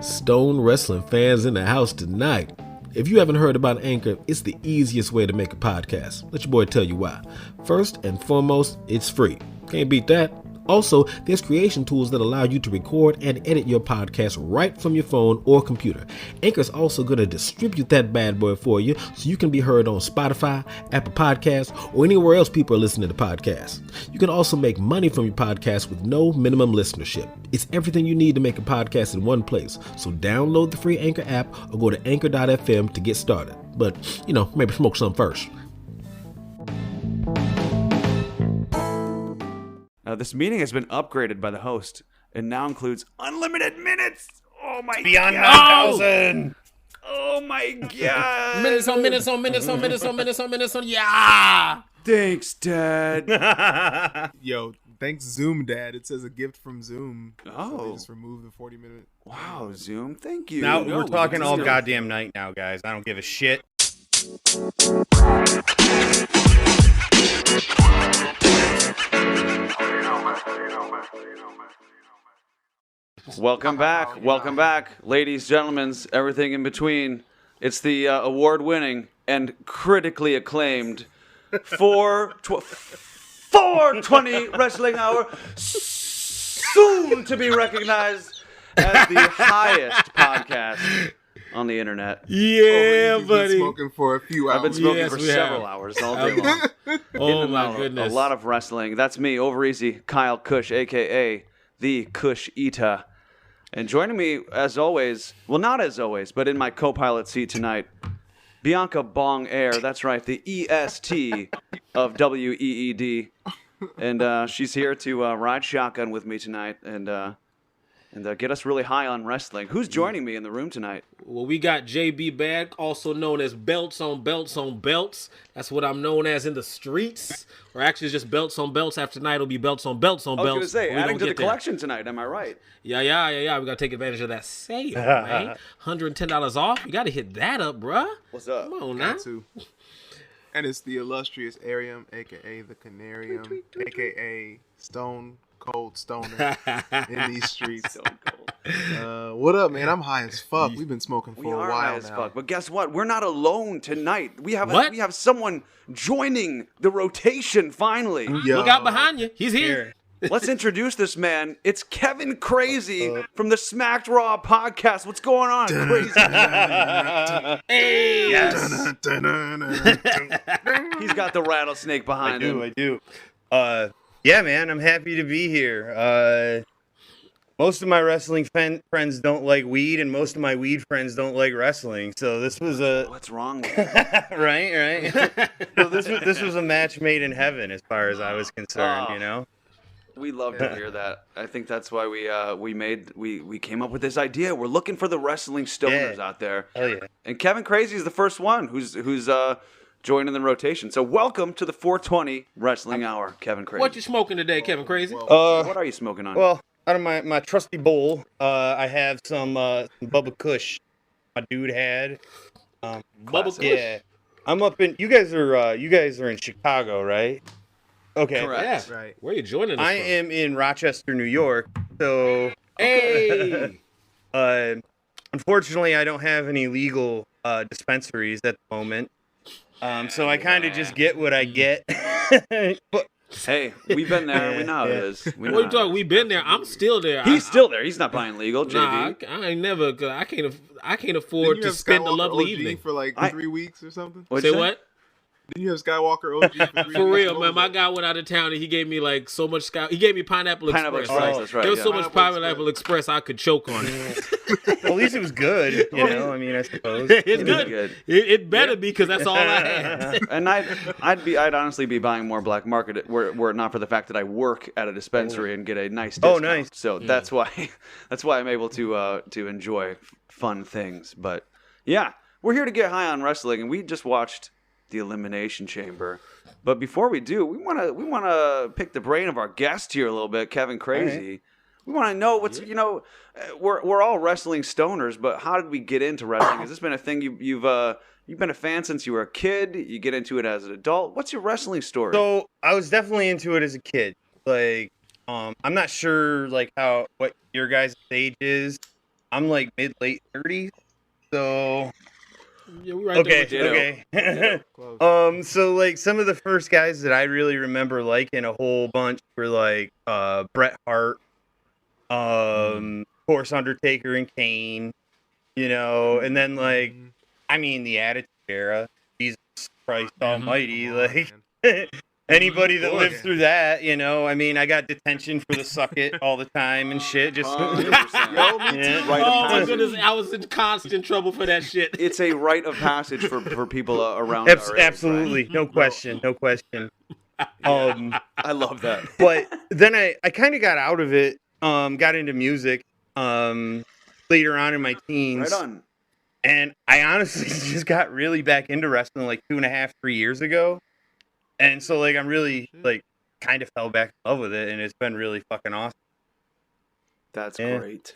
Stone wrestling fans in the house tonight. If you haven't heard about Anchor, it's the easiest way to make a podcast. Let your boy tell you why. First and foremost, it's free. Can't beat that. Also, there's creation tools that allow you to record and edit your podcast right from your phone or computer. Anchor's also going to distribute that bad boy for you so you can be heard on Spotify, Apple Podcasts, or anywhere else people are listening to podcasts. You can also make money from your podcast with no minimum listenership. It's everything you need to make a podcast in one place. So download the free Anchor app or go to anchor.fm to get started. But, maybe smoke some first. This meeting has been upgraded by the host and now includes unlimited minutes. Oh my Beyond god! 9,000. Oh my god! Minutes on minutes on minutes on minutes on minutes on minutes on. Yeah! Thanks, Dad. Yo, thanks Zoom, Dad. It says a gift from Zoom. Oh. So they just removed the 40-minute. Wow, Zoom. Thank you. Now No, we're talking all just- goddamn night now, guys. I don't give a shit. Welcome back, ladies, gentlemen, everything in between. It's the award-winning and critically acclaimed 420 Wrestling Hour, soon to be recognized as the highest podcast on the internet. Yeah, You've buddy. been smoking for a few hours. I've been smoking Yes, for we several have. hours all day long. Oh In and my out, goodness. A lot of wrestling. That's me, over easy, Kyle Kush, a.k.a. the Kush Eater. And joining me, as always, well, not as always, but in my co-pilot seat tonight, Bianca Bong Air. That's right, the EST of WEED. And she's here to ride shotgun with me tonight and get us really high on wrestling. Who's joining me in the room tonight? Well, we got JB Bag, also known as Belts on Belts on Belts. That's what I'm known as in the streets. Or actually, it's just Belts on Belts. After tonight, it'll be Belts on Belts on I was Belts. going to say, But we adding gonna to the get there. collection tonight, am I right? Yeah. We got to take advantage of that sale, man. $110 off. You got to hit that up, bruh. What's up? Come on now. Got to. And it's the illustrious Arium, a.k.a. the Canarium, a.k.a. Stone Cold Stoner in these streets. So cool. What up, man? I'm high as fuck. We've been smoking for We a are while high as now. fuck, but guess what? We're not alone tonight. We have What? we have someone joining the rotation finally. Yo. Look out behind you. He's here. Let's introduce this man. It's Kevin Crazy from the SmackedRaw podcast. What's going on, Crazy? Hey. Yes. He's got the rattlesnake behind him. I do. Yeah, man, I'm happy to be here. Most of my wrestling friends don't like weed, and most of my weed friends don't like wrestling. So this was a What's wrong with right. So this was a match made in heaven, as far as I was concerned. Oh. You know. We love to hear that. I think that's why we came up with this idea. We're looking for the wrestling stoners Yeah. out there. Hell yeah. And Kevin Crazy is the first one who's joining the rotation. So welcome to the 420 Wrestling Hour, Kevin Crazy. What you smoking today, Kevin Crazy? What are you smoking on? Well, out of my trusty bowl, I have some Bubba Kush. My dude had. Bubba Kush? Yeah, I'm up in. You guys are in Chicago, right? Okay. Correct. Yeah. Right. Where are you joining us I from? am in Rochester, New York. So, Hey. unfortunately, I don't have any legal dispensaries at the moment. So I kind of just get what I get. But Hey, we've been there. We know how it is. We know What are you how it talking? We've been there. I'm still there. is. He's still there. He's not buying legal, JB. Nah, I ain't never. Cause I can't Didn't afford you to have spend a Skywalker lovely OG evening. for like I- 3 weeks or something? What'd Say you say? what? Didn't you have Skywalker OG for 3 weeks? For real, What man. was My it? guy went out of town and he gave me like so much He gave me Pineapple Pineapple Express. Express, Like, that's right, There was yeah. so much Pineapple Pineapple Express I could choke on it. at least it was good. You know, I mean, I suppose. It's It is good. good. It better be because that's all I had. And I'd honestly be buying more black market were it not for the fact that I work at a dispensary and get a nice discount. nice. So that's why I'm able to enjoy fun things. But yeah, we're here to get high on wrestling, and we just watched the Elimination Chamber. But before we do, we wanna pick the brain of our guest here a little bit, Kevin Crazy. We want to know what's we're all wrestling stoners, but how did we get into wrestling? Has this been a thing you've been a fan since you were a kid? You get into it as an adult. What's your wrestling story? So I was definitely into it as a kid. Like, I'm not sure like what your guys' age is. I'm like mid-late 30s. So Yeah, we right there with you. okay. Close. So like some of the first guys that I really remember liking a whole bunch were like Bret Hart, of course Undertaker and Kane, and then like I mean the Attitude Era, Jesus Christ Almighty, Come on, like man. anybody that lived Yeah. through that, I mean I got detention for the suck it all the time and shit. Just 100%. Yo, me too. Yeah. Rite of Oh my passage. goodness, I was in constant trouble for that shit. It's a rite of passage for people around our age, right? Absolutely, no question. I love that. But then I kind of got out of it, got into music later on in my teens. Right on. And I honestly just got really back into wrestling like 2.5, 3 years ago. And so like I'm really like kind of fell back in love with it, and it's been really fucking awesome. That's Yeah. great.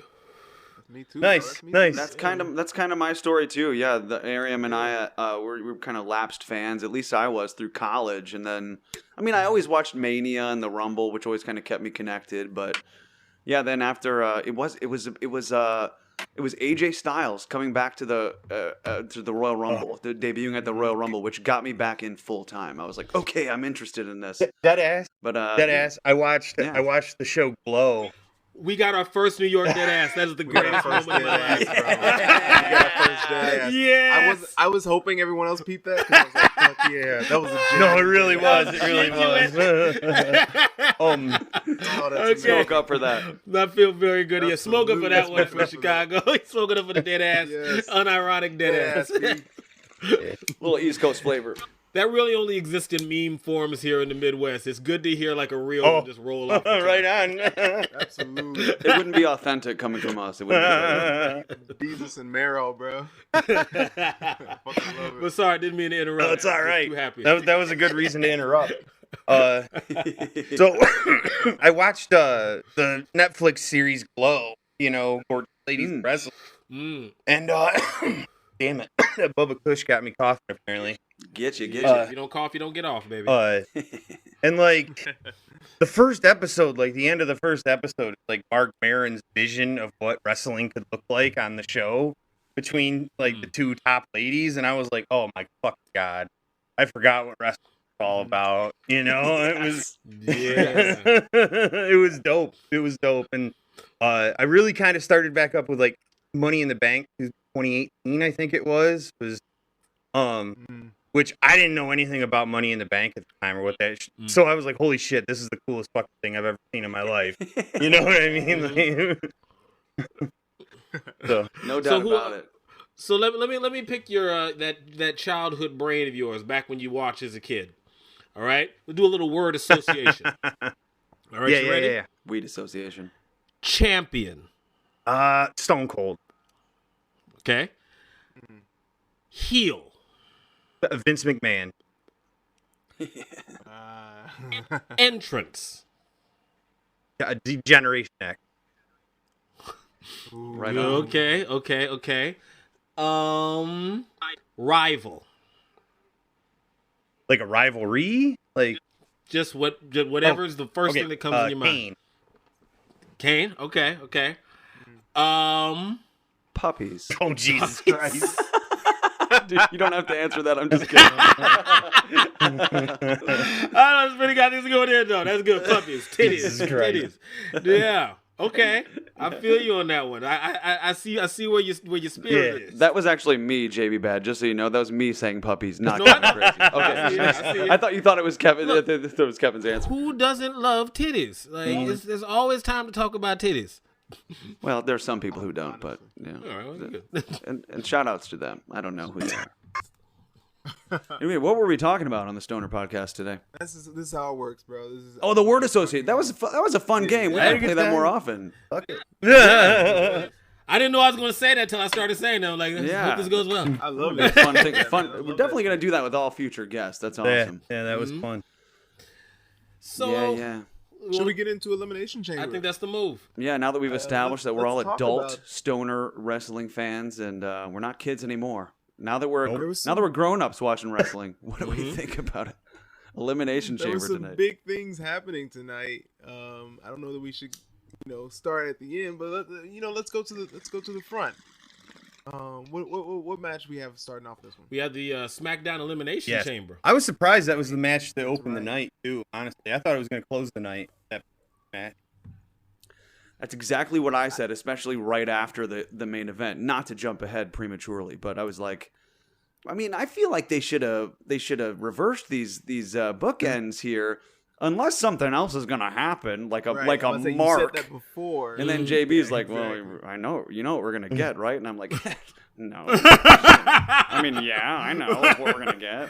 Me too. Nice, bro. That's me nice. too. That's kind of my story too. Yeah, the Ariam and I we're kind of lapsed fans. At least I was through college, and then I mean I always watched Mania and the Rumble, which always kind of kept me connected. But yeah, then after it was AJ Styles coming back to the Royal Rumble, debuting at the Royal Rumble, which got me back in full time. I was like, okay, I'm interested in this. Dead ass. But I watched yeah. I watched the show Glow. We got our first New York dead ass. That is the We got our greatest first moment of my dead life. ass, bro. We got our first dead ass. Yes. I was hoping everyone else peeped that. 'Cause I was like, fuck yeah, that was a No, it genuine really dead was. ass. It really was. Oh, that's Okay. Smoke up for that. I feel very good. Yeah, smoke up for that one Absolutely. for Chicago. He's smoking up for the dead ass, Yes. unironic dead ass. Little East Coast flavor. That really only exists in meme forms here in the Midwest. It's good to hear like a real Oh. one just roll off. the tongue. Right on. Absolutely. It wouldn't be authentic coming from us. It wouldn't be Jesus and Marrow, bro. Fucking love But it. sorry, I didn't mean to interrupt. No, it's all Just right. Too happy. That was a good reason to interrupt. So I watched the Netflix series Glow, for ladies wrestling, and damn it, that Bubba Kush got me coughing apparently. Get you. If you don't cough, you don't get off, baby. And like the first episode, like the end of the first episode, is like Mark Maron's vision of what wrestling could look like on the show between like the two top ladies, and I was like, oh my fucking god, I forgot what wrestling was all about. It was Yeah. it was dope. It was dope, and I really kind of started back up with like Money in the Bank 2018, I think it was which I didn't know anything about Money in the Bank at the time or what that. So I was like, holy shit, this is the coolest fucking thing I've ever seen in my life. You know what I mean? So No doubt about it. So let me pick your that childhood brain of yours back when you watched as a kid. All right, we'll do a little word association. All right, you ready? yeah. Weed association. Champion. Stone Cold. Okay. Heel. Vince McMahon. Entrance. Generation X. Right on. Okay. Rival. Like a rivalry? Like Just whatever's the first thing that comes in your mind. Kane. Kane. Okay. Puppies. Oh, Jesus Christ. Dude, you don't have to answer that. I'm just kidding. I don't really got this going in though. That's good. Puppies, Jesus titties, Christ. titties. Yeah. Okay. I feel you on that one. I see where your spirit is. That was actually me, JB Bad. Just so you know, that was me saying puppies, not No, Kevin I- Crazy. Okay. I see it. I thought you thought it was Kevin. I thought it was Kevin's answer. Who doesn't love titties? Like there's always time to talk about titties. Well, there's some people who don't, but yeah. All right, well, good. And shout outs to them. I don't know who they are. Anyway, what were we talking about on the Stoner podcast today? This is how it works, bro. This is Oh, the word associate. That was a fun game. We gotta play that more often. Fuck it. I didn't know I was going to say that until I started saying that. I'm like, Yeah. hope this goes well. I love Be a it. fun thing. Fun. We're definitely gonna do that with all future guests. That's awesome. Yeah, that was fun. So, Yeah. Should we get into Elimination Chamber? I think that's the move. Yeah, now that we've established that we're all let's talk adult about- stoner wrestling fans and we're not kids anymore. Now that we're There was now that we're grown ups watching wrestling, what do we think about it? Elimination There were Chamber some tonight. big things happening tonight. I don't know that we should, start at the end, but let's go to the front. What match we have starting off this one? We had the Smackdown Elimination Yes. Chamber. I was surprised that was the match that opened the right. night too. Honestly, I thought it was going to close the night. That match. That's exactly what I said, especially right after the main event. Not to jump ahead prematurely, but I was like, I mean, I feel like they should have reversed these bookends here, unless something else is gonna happen, like a Right, I was saying, mark. You said that before. And then JB's like, exactly. "Well, I know, you know what we're gonna get, right?" And I'm like, "No." I mean, yeah, I know what we're gonna get.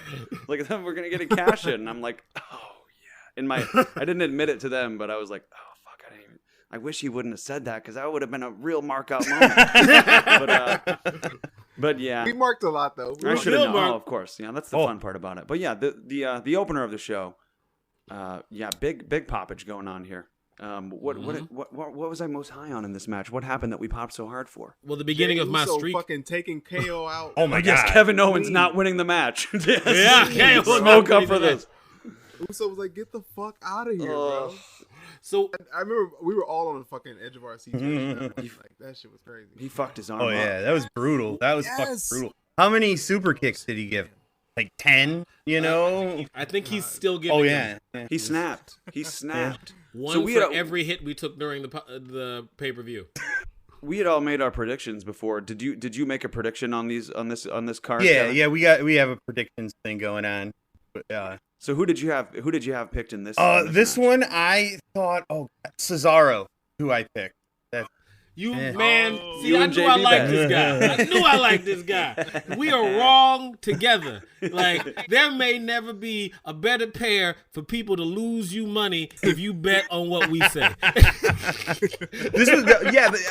Like, we're gonna get a cash in. And I'm like, "Oh yeah." I didn't admit it to them, but I was like, "Oh fuck, I wish he wouldn't have said that because that would have been a real mark out moment." But yeah, We marked a lot though. I should have known. mark. Oh, of course, yeah, that's the fun part about it. But yeah, the opener of the show, big poppage going on here. What was I most high on in this match? What happened that we popped so hard for? Well, the beginning of my Uso streak. fucking taking KO out. Oh my Yes, god! Kevin Owens not winning the match. Yes. Yeah, KO Smoke not up winning for the this. Uso was like, "Get the fuck out of here, Ugh. bro." So I remember we were all on the fucking edge of our seats. Like that shit was crazy. He fucked his arm Oh up. yeah, that was brutal. That was fucking Yes. brutal. How many super kicks did he give? Like 10? You know? I think he's still getting. Oh yeah. He snapped. He snapped. One So we for had a- every hit we took during the pay-per-view. We had all made our predictions before. Did you make a prediction on this card? Yeah, Kevin? yeah. We have a predictions thing going on. But, So who did you have picked in this? in this match? one I thought. Oh, Cesaro, who I picked. You Yeah. man, Oh. see, You I and knew I JB liked bet. this guy. I knew I liked this guy. We are wrong together. Like there may never be a better pair for people to lose you money if you bet on what we say. This was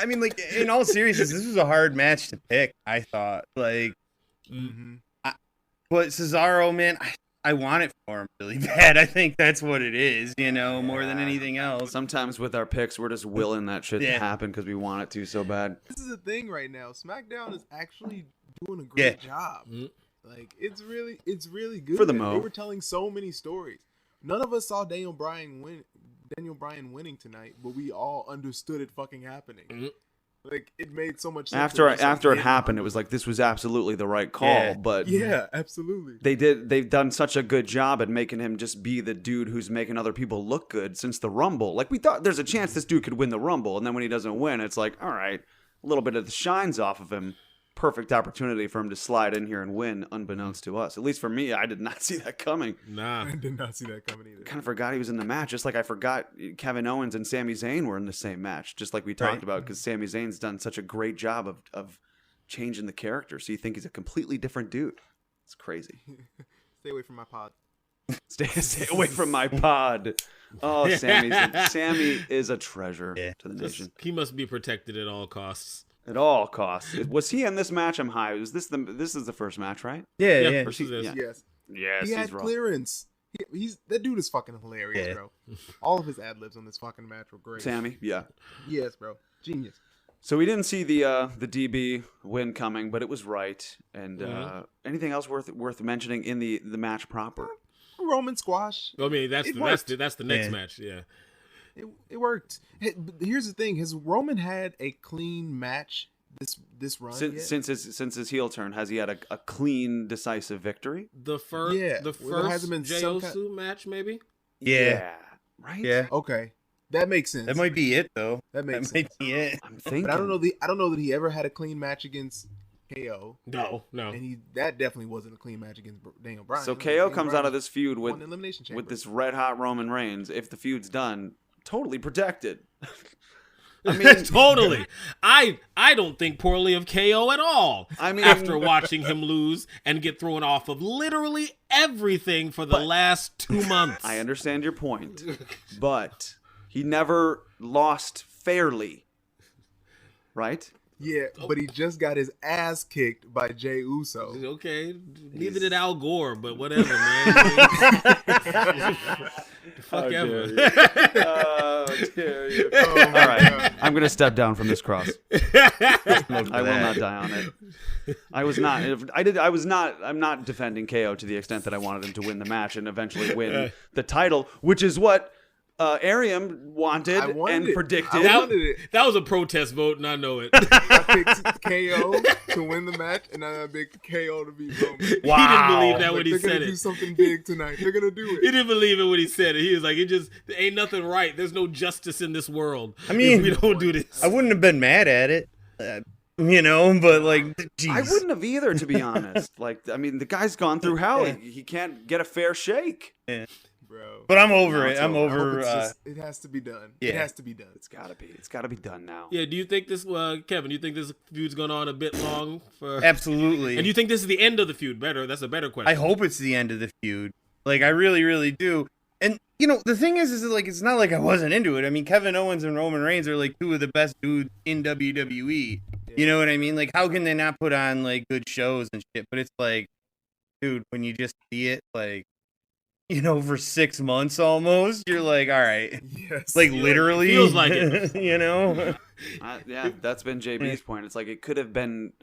I mean, like in all seriousness, this was a hard match to pick. I thought, like, Mm-hmm. but Cesaro, man, I want it for him really bad. I think that's what it is, more than anything else. Sometimes with our picks, we're just willing that shit to Yeah. happen because we want it to so bad. This is the thing right now. SmackDown is actually doing a great job. Mhm. Like it's really good. For the man. mo. They were telling so many stories. None of us saw Daniel Bryan winning tonight, but we all understood it fucking happening. Mhm. Like it made so much sense. After when we saw it him. happened, it was like this was absolutely the right call. Yeah. But Yeah, absolutely. they've done such a good job at making him just be the dude who's making other people look good since the Rumble. Like we thought there's a chance this dude could win the Rumble, and then when he doesn't win, it's like, all right, a little bit of the shine's off of him. Perfect opportunity for him to slide in here and win, unbeknownst to us. At least for me, I did not see that coming. Nah. I did not see that coming either. Kind of forgot he was in the match, just like I forgot Kevin Owens and Sami Zayn were in the same match, just like we talked Right. about, because Sami Zayn's done such a great job of changing the character, so you think he's a completely different dude. It's crazy. Stay away from my pod. Stay away from my pod. Oh, Sammy is a treasure Yeah. to the nation He must be protected at all costs. at all costs. Was he in this match? I'm high. This is the first match, right? Yeah, Yeah, yeah. this is it. Yeah. Yes. Yes, He had he's wrong. clearance. He's that dude is fucking hilarious, Yeah. bro. All of his ad libs on this fucking match were great. Sammy, yeah. Yes, bro. Genius. So we didn't see the DB win coming, but it was right. And anything else worth mentioning in the match proper? Roman squash. I mean, that's It the worked. that's the next Yeah. match. Yeah. It worked. But here's the thing: has Roman had a clean match this run yet? Since his heel turn, has he had a clean, decisive victory? The first Yeah, the well, there first hasn't been Jey some Uso match, maybe. Yeah. Right. Yeah. Okay, that makes sense. That might be it, though. That makes That might be it. I'm thinking. But I don't know that he ever had a clean match against KO, No. and that definitely wasn't a clean match against Daniel Bryan. So KO comes out of this feud won with the Elimination Chamber. with this red hot Roman Reigns. If the feud's done, totally protected. I mean, Totally. I don't think poorly of KO at all. I mean- after watching him lose and get thrown off of literally everything for the last 2 months. I understand your point, but he never lost fairly, right? Yeah, but he just got his ass kicked by Jey Uso. Okay, neither did Al Gore, but whatever, man. Fuck dare ever. you. How dare you. All right. I'm going to step down from this cross. I will not die on it. I'm not defending KO to the extent that I wanted him to win the match and eventually win the title, which is what Ariam wanted and predicted. I wanted it. That was a protest vote, and I know it. I picked KO to win the match, and I picked KO to beat Roman. Wow. He didn't believe that when he They're said gonna do it. something big tonight. They're gonna do He it. didn't believe it when he said it. He was like, there ain't nothing right. There's no justice in this world. I mean, if we don't do this. I wouldn't have been mad at it, but like, geez. I wouldn't have either, to be honest. Like, I mean, the guy's gone through hell. He can't get a fair shake. Bro. But I'm over No, it. it's I'm over. over. It's just, it has to be done. It yeah. has to be done. It's gotta be done now. Yeah, do you think this, Kevin, do you think this feud's going on a bit long? Absolutely. And do you think this is the end of the feud? That's a better question. I hope it's the end of the feud. Like, I really, really do. And, the thing is like, it's not like I wasn't into it. I mean, Kevin Owens and Roman Reigns are, like, two of the best dudes in WWE. You know what I mean? Like, how can they not put on, like, good shows and shit? But it's like, dude, when you just see it, like, for 6 months almost, you're like, all right. Yes. Like, literally. Feels like it. Yeah, that's been JB's point. It's like it could have been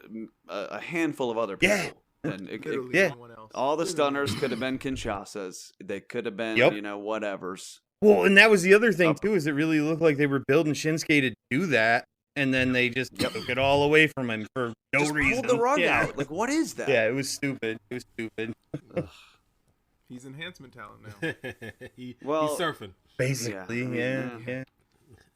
a handful of other people. Yeah. And Literally yeah. someone else. all the stunners could have been Kinshasas. They could have been, Yep. whatevers. Well, and that was the other thing, too, is it really looked like they were building Shinsuke to do that. And then they just took it all away from him for no Just reason. pulled the rug yeah. out. Like, what is that? Yeah, it was stupid. He's enhancement talent now. He's Well, surfing. Basically, Yeah, I mean, yeah.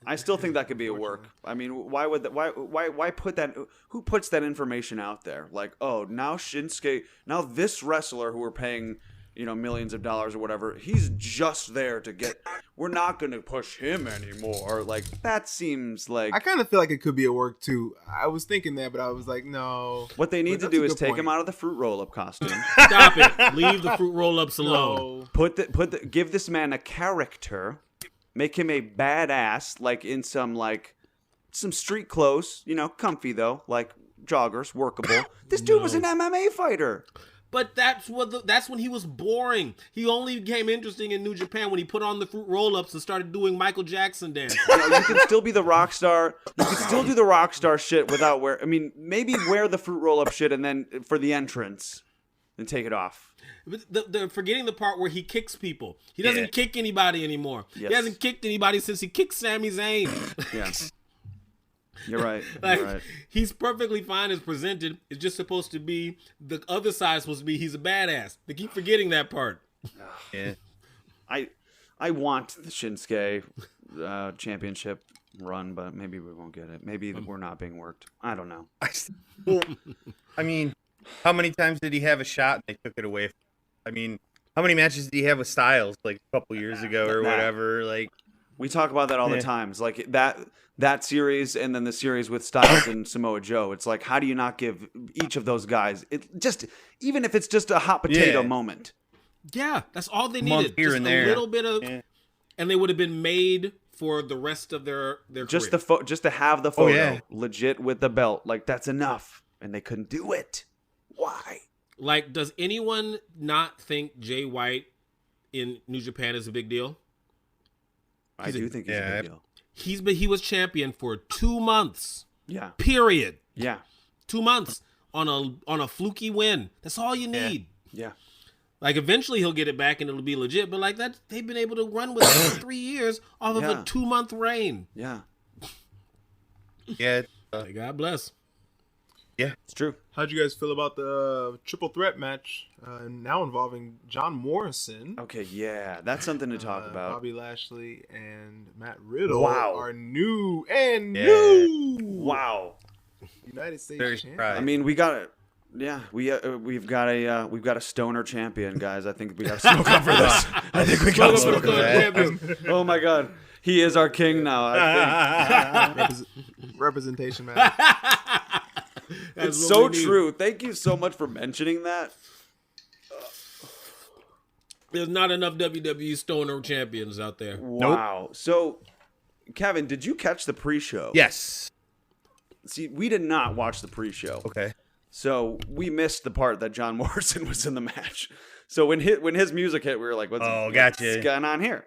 I still think that could be a work. I mean, why would that? Why put that? Who puts that information out there? Like, oh, now Shinsuke, now this wrestler who we're paying, millions of dollars or whatever, he's just there to get. We're not going to push him anymore. Like, that seems like I kind of feel like it could be a work too. I was thinking that, but I was like, no. what they need But to that's do a is good take point. him out of the fruit roll-up costume. Stop it. Leave the fruit roll-ups alone. No. Give this man a character, make him a badass, like in some street clothes, comfy though, like joggers, workable. This dude was an MMA fighter. But that's when he was boring. He only became interesting in New Japan when he put on the fruit roll-ups and started doing Michael Jackson dance. You can still be the rock star. You can still do the rock star shit without maybe wear the fruit roll-up shit and then for the entrance and take it off. But they're forgetting the part where he kicks people. He doesn't kick anybody anymore. Yes. He hasn't kicked anybody since he kicked Sami Zayn. Yeah. You're right. Like, You're right. he's perfectly fine as presented. It's just supposed to be, the other side is supposed to be he's a badass. They keep forgetting that part. Yeah. I want the Shinsuke championship run, but maybe we won't get it. Maybe we're not being worked. I don't know. I mean, how many times did he have a shot and they took it away from him? I mean, how many matches did he have with Styles like a couple years ago or whatever? Like, We talk about that all the time. It's like that series and then the series with Styles and Samoa Joe. It's like, how do you not give each of those guys even if it's just a hot potato moment? Yeah, that's all they Month needed. here Just and a there. little bit of, and they would have been made for the rest of their Just career. just to have the photo yeah. legit with the belt, like that's enough, and they couldn't do it. Why? Like, does anyone not think Jay White in New Japan is a big deal? I do think he's a big deal. He was champion for 2 months. Yeah, Period. yeah, 2 months on a fluky win. That's all you need. yeah. Like, eventually he'll get it back and it'll be legit. But like that, they've been able to run with it for 3 years off of a 2-month reign. Yeah, yeah. God bless. it's true. How'd you guys feel about the triple threat match now involving John Morrison, Okay, yeah, that's something to talk about. Bobby Lashley, and Matt Riddle? Wow. Our new and Yeah. new Wow. United States Very champion. surprised. I mean, we got it. Yeah, we've got a stoner champion, guys. I think we got to smoke up for this. I think we got to smoke up. Oh my God, he is our king now. I think. Representation match. That's It's what so we need. true. Thank you so much for mentioning that. There's not enough WWE stoner champions out there. Wow. So, Kevin, did you catch the pre-show? Yes. See, we did not watch the pre-show. Okay. So we missed the part that John Morrison was in the match. So when his music hit, we were like, what's Oh, gotcha. going on here?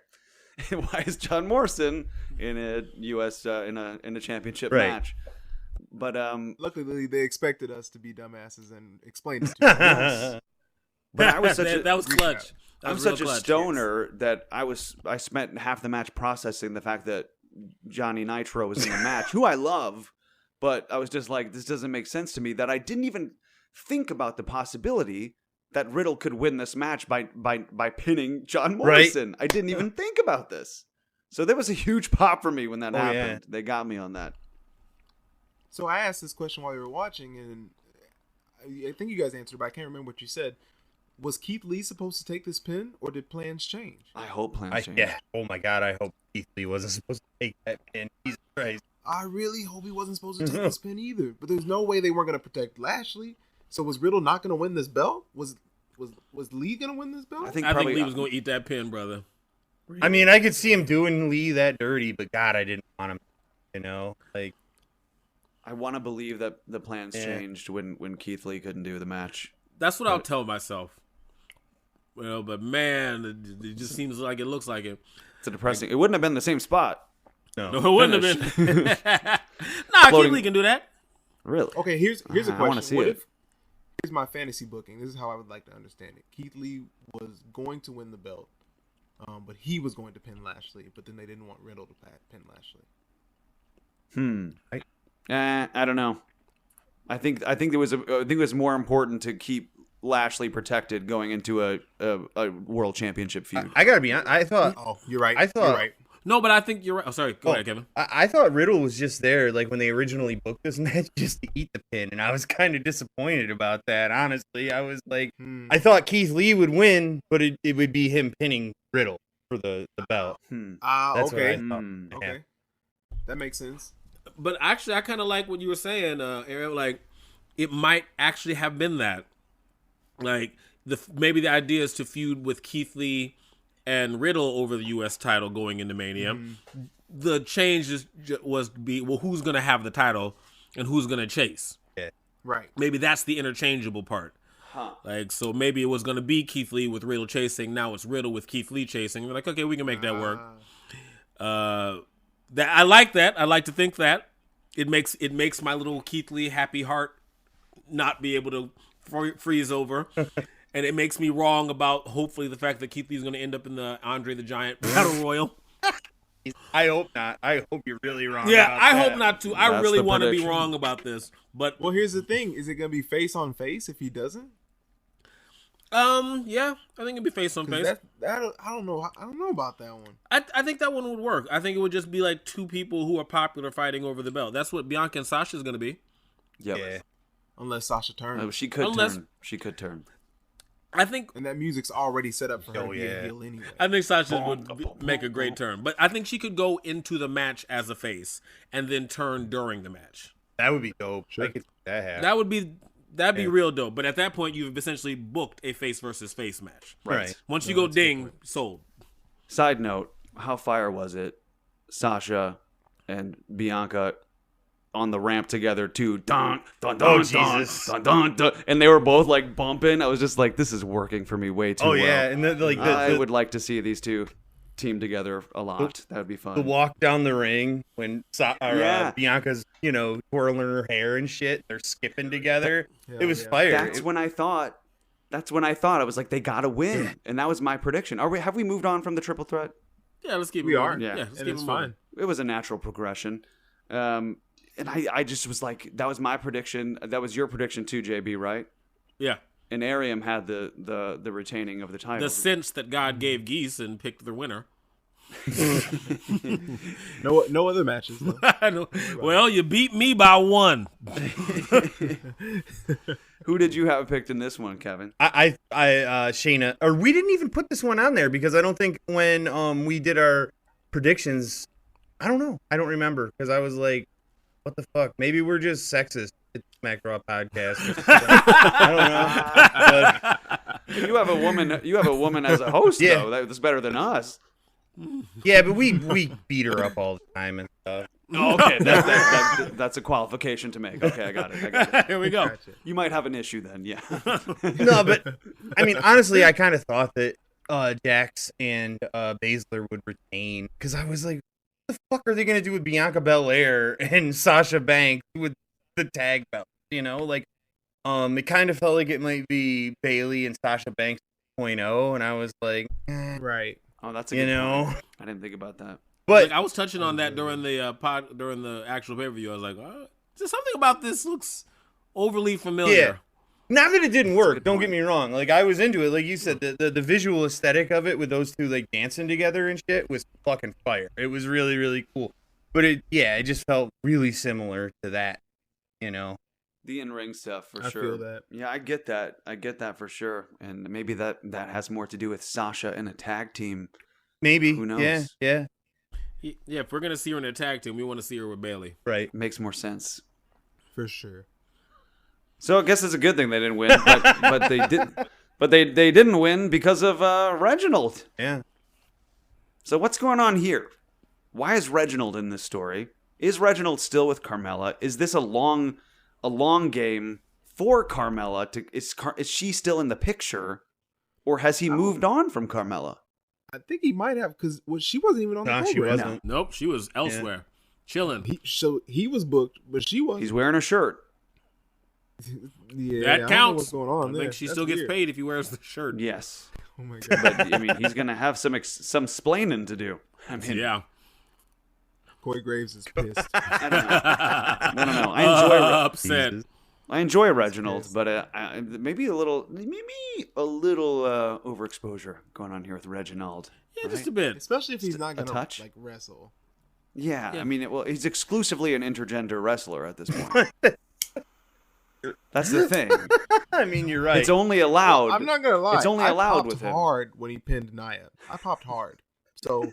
why is John Morrison in a U.S. In a championship Right. match? But Luckily, they expected us to be dumbasses and explain it to us. but I was such a that was clutch. That I'm was real such a clutch. stoner that I spent half the match processing the fact that Johnny Nitro was in the match, who I love, but I was just like, this doesn't make sense to me, that I didn't even think about the possibility that Riddle could win this match by pinning John Morrison. I didn't even think about this. So there was a huge pop for me when that happened. Yeah. They got me on that. So I asked this question while you were watching, and I think you guys answered, but I can't remember what you said. Was Keith Lee supposed to take this pin, or did plans change? I hope plans change. Yeah. Oh my God. I hope Keith Lee wasn't supposed to take that pin. Jesus Christ. I really hope he wasn't supposed to take this pin either. But there's no way they weren't going to protect Lashley. So was Riddle not going to win this belt? Was Lee going to win this belt? I think I think Lee was going to eat that pin, brother. I mean, I could see him doing Lee that dirty, but God, I didn't want him. You know, like I want to believe that the plans changed when Keith Lee couldn't do the match. That's what I'll tell myself. Well, but man, it just seems like it looks like it. It's a depressing. It wouldn't have been the same spot. no. No, it wouldn't have been. Nah, Floating- Keith Lee can do that. Really? Okay, here's a question. I wanna see What it. if here's my fantasy booking? This is how I would like to understand it. Keith Lee was going to win the belt, but he was going to pin Lashley, but then they didn't want Riddle to pin Lashley. I don't know. I think it was more important to keep Lashley protected going into a world championship feud. I gotta be honest. I thought Oh, you're right. I thought- you're right. No, but I think you're right. Oh, sorry. Go ahead, Kevin. I thought Riddle was just there, like when they originally booked this match, just to eat the pin, and I was kind of disappointed about that. Honestly, I was like, I thought Keith Lee would win, but it would be him pinning Riddle for the belt. That's what Okay. I thought. Okay. That makes sense. But actually, I kind of like what you were saying, Ariel. Like, it might actually have been that. Like, maybe the idea is to feud with Keith Lee and Riddle over the U.S. title going into Mania. The change was who's going to have the title and who's going to chase. Right. Maybe that's the interchangeable part. Like, so maybe it was going to be Keith Lee with Riddle chasing. Now it's Riddle with Keith Lee chasing. We're like, okay, we can make that work. That I like that. I like to think that it makes my little Keith Lee happy heart not be able to freeze over. And it makes me wrong about hopefully the fact that Keith Lee's going to end up in the Andre the Giant Battle Royal. I hope not. I hope you're really wrong. Yeah, about I that. hope not to. I That's really the want to be prediction. wrong about this, but Well, here's the thing: is it going to be face on face if he doesn't? yeah, I think it'd be face on 'Cause face. I don't know. I don't know about that one. I think that one would work. I think it would just be like two people who are popular fighting over the belt. That's what Bianca and Sasha's going to be. Yep. Yeah. Unless Sasha turns. Oh, she could Unless- turn. She could turn. I think And that music's already set up for her Oh, to be yeah. a heel anyway. I think Sasha would make a great turn, but I think she could go into the match as a face and then turn during the match. That would be dope. I could see that happen. That'd be real dope. But at that point, you've essentially booked a face versus face match. Right. Once you go ding, sold. Side note: how fire was it? Sasha and Bianca on the ramp together too. Dun, dun, dun, Oh, dun, Jesus. dun, dun, dun. And they were both like bumping. I was just like, this is working for me way too Oh well. yeah, and I would like to see these two team together a lot. That would be fun. the walk down the ring when Yeah. Bianca's twirling her hair and shit. They're skipping together. Hell It was yeah. fire. That's when I thought. I was like, they gotta win, and that was my prediction. Have we moved on from the triple threat? Yeah, let's keep We it are. moving. Yeah. let's And keep it's it fine. moving. It was a natural progression. And I just was like, that was my prediction. That was your prediction too, JB, right? Yeah. And Ariam had the retaining of the title. The sense that God gave Geese and picked the winner. No other matches though. I know. Well, you beat me by one. Who did you have picked in this one, Kevin? I Shayna, or we didn't even put this one on there because I don't think when we did our predictions, I don't know. I don't remember because I was like, what the fuck? Maybe we're just sexist. It's SmackDraw podcast. I don't know. You have a woman. You have a woman as a host, Yeah. though. That's better than us. Yeah, but we beat her up all the time and stuff. Oh, okay, that's a qualification to make. Okay, I got it. Here we go. You might have an issue then. Yeah. No, but I mean, honestly, I kind of thought that Jax and Baszler would retain, because I was like, what the fuck are they gonna do with Bianca Belair and Sasha Banks with the tag belt? You know, like, it kind of felt like it might be Bayley and Sasha Banks 2.0, and I was like, Right. Oh, that's a you good know. point. I didn't think about that. But Like, I was touching on that during the actual pay-per-view. I was like, just something about this looks overly familiar. yeah, not that it didn't a work. good Don't point. get me wrong. Like, I was into it. Like you said, the visual aesthetic of it with those two like dancing together and shit was fucking fire. It was really, really cool. But it just felt really similar to that. You know. The in-ring stuff, for I sure. feel that. Yeah, I get that. I get that for sure. And maybe that has more to do with Sasha in a tag team. Maybe. Who knows? Yeah. Yeah, if we're gonna see her in a tag team, we want to see her with Bayley. Right. Makes more sense. For sure. So I guess it's a good thing they didn't win, but they did. But they didn't win because of Reginald. Yeah. So what's going on here? Why is Reginald in this story? Is Reginald still with Carmella? Is this a long game for Carmella? Is she still in the picture, or has he moved on from Carmella? I think he might have, because she wasn't even on the No, program. she wasn't. Nope, she was elsewhere, chilling. He was booked, but she wasn't. He's wearing a shirt. Yeah, I That don't know counts. what's going on I there. think she That's still gets weird. paid if he wears the shirt. Yes, Oh my god. but I mean, he's gonna have some splaining to do. I mean, Yeah. Corey Graves is pissed. I don't know. I enjoy. Upset. I enjoy Reginald, but maybe a little overexposure going on here with Reginald. Yeah, just right? a bit. Especially if he's Just not a gonna touch? like wrestle. Yeah, Yeah. I mean, he's exclusively an intergender wrestler at this point. That's the thing. I mean, you're right. It's only allowed. I'm not gonna lie. It's only I allowed popped with him. hard when he pinned Nia. I popped hard. So,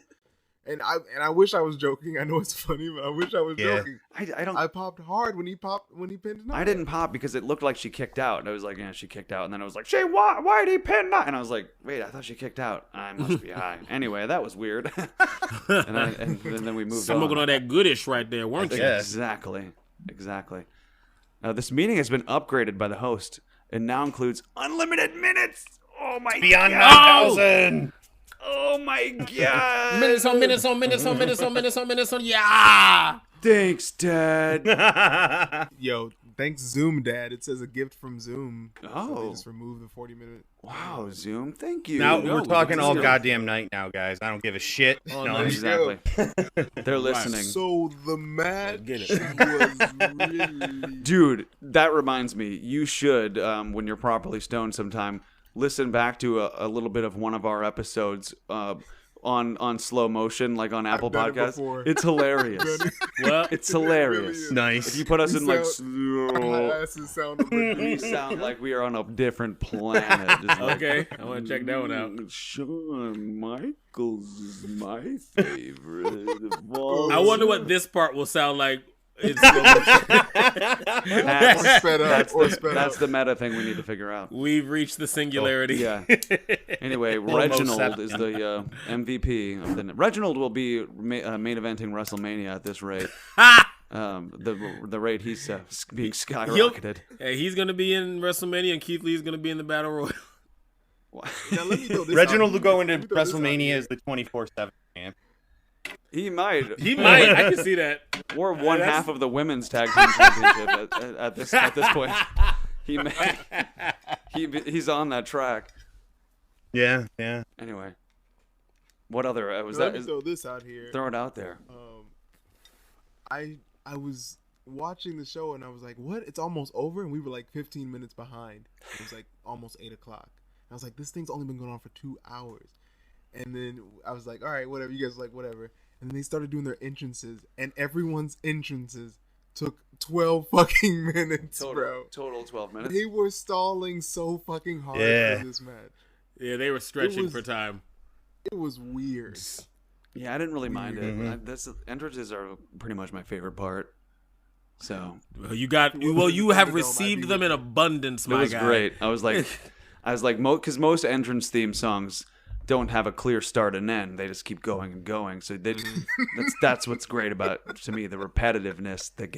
and I wish I was joking. I know it's funny, but I wish I was Yeah. joking. I don't. I popped hard when he pinned Nia. I didn't pop because it looked like she kicked out. And I was like, yeah, she kicked out. And then I was like, Shay, why did he pin that? And I was like, wait, I thought she kicked out. I must be high. Anyway, that was weird. and then we moved Smoking on that goodish right there, weren't you? Yeah. Exactly. Now, this meeting has been upgraded by the host and now includes unlimited minutes. Oh my Beyond god! 9,000. Oh my god! Minutes on minutes on minutes on minutes on minutes on minutes on. Yeah. Thanks, Dad. Yo, thanks Zoom, Dad. It says a gift from Zoom. So Oh. they just removed the 40-minute. Wow, Zoom, thank you. Now No, we're talking we all just- goddamn night now, guys. I don't give a shit. Oh, No, no. I'm- Exactly. They're listening. So the match Get it. was really. Dude, that reminds me. You should, when you're properly stoned sometime, listen back to a little bit of one of our episodes on slow motion, like on Apple done it Podcasts. before. It's hilarious. Well, It's hilarious. is. nice. If you put us in like My slow, asses sound we sound like we are on a different planet. Just like, okay, I want to check that one out. Shawn Michaels is my favorite of all. I wonder what this part will sound like. It's That's, sped up, that's or the, sped that's up. the meta thing we need to figure out. We've reached the singularity. Yeah. Anyway, Reginald is the MVP of the. Reginald will be main eventing WrestleMania at this rate. The rate he's being skyrocketed. Hey, he's gonna be in WrestleMania, and Keith Lee's gonna be in the Battle Royal. Now, let me throw this Reginald out will here. go Let into me throw this out WrestleMania here. as the 24/7 champ. He might. He might. I can see that. Or one half of the women's tag team championship at this point. He may. He's on that track. Yeah. Anyway, what other was Let that? me throw this out here. Throw it out there. I was watching the show and I was like, what? It's almost over? And we were like 15 minutes behind. It was like almost 8 o'clock. I was like, this thing's only been going on for 2 hours. And then I was like, all right, whatever. You guys are like, whatever. And then they started doing their entrances, and everyone's entrances took 12 fucking minutes, bro. Total 12 minutes. They were stalling so fucking hard Yeah. for this match. Yeah, they were stretching was- for time. It was weird. Yeah, I didn't really mind it. Mhm. Entrances are pretty much my favorite part. So You got well. You have received them in abundance, it my was guy. great. I was like, because most entrance theme songs don't have a clear start and end. They just keep going and going. So that's what's great about, to me, the repetitiveness that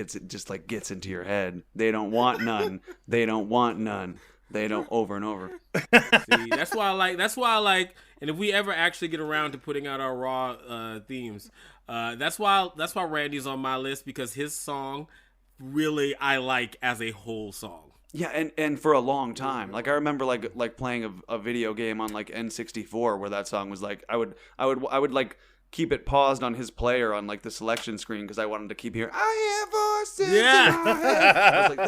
gets into your head. They don't want none. They don't want none. They don't over and over. See, that's why I like. And if we ever actually get around to putting out our Raw themes, that's why Randy's on my list, because his song really I like as a whole song. Yeah, and for a long time, like I remember like playing a video game on like N64 where that song was like I would like keep it paused on his player on like the selection screen because I wanted to keep hearing I hear voices. Yeah. In my head. I was like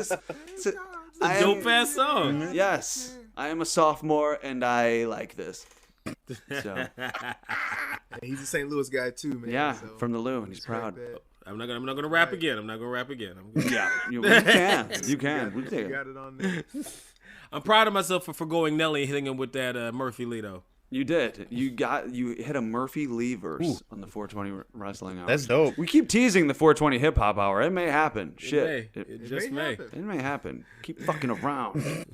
this. I Dope ass song. Yes, I am a sophomore and I like this. So He's a St. Louis guy too, man. yeah, so from the Lou, and he's respect proud. that. I'm not gonna rap again. I'm not gonna rap again. Yeah, you can. You can. We You take it. got it on there. I'm proud of myself for going Nelly and hitting him with that Murphy Lido. You did. You hit a Murphy Lee verse on the 420 wrestling hour. That's dope. We keep teasing the 420 hip hop hour. It may happen. Shit. It just may. happen. It may happen. Keep fucking around.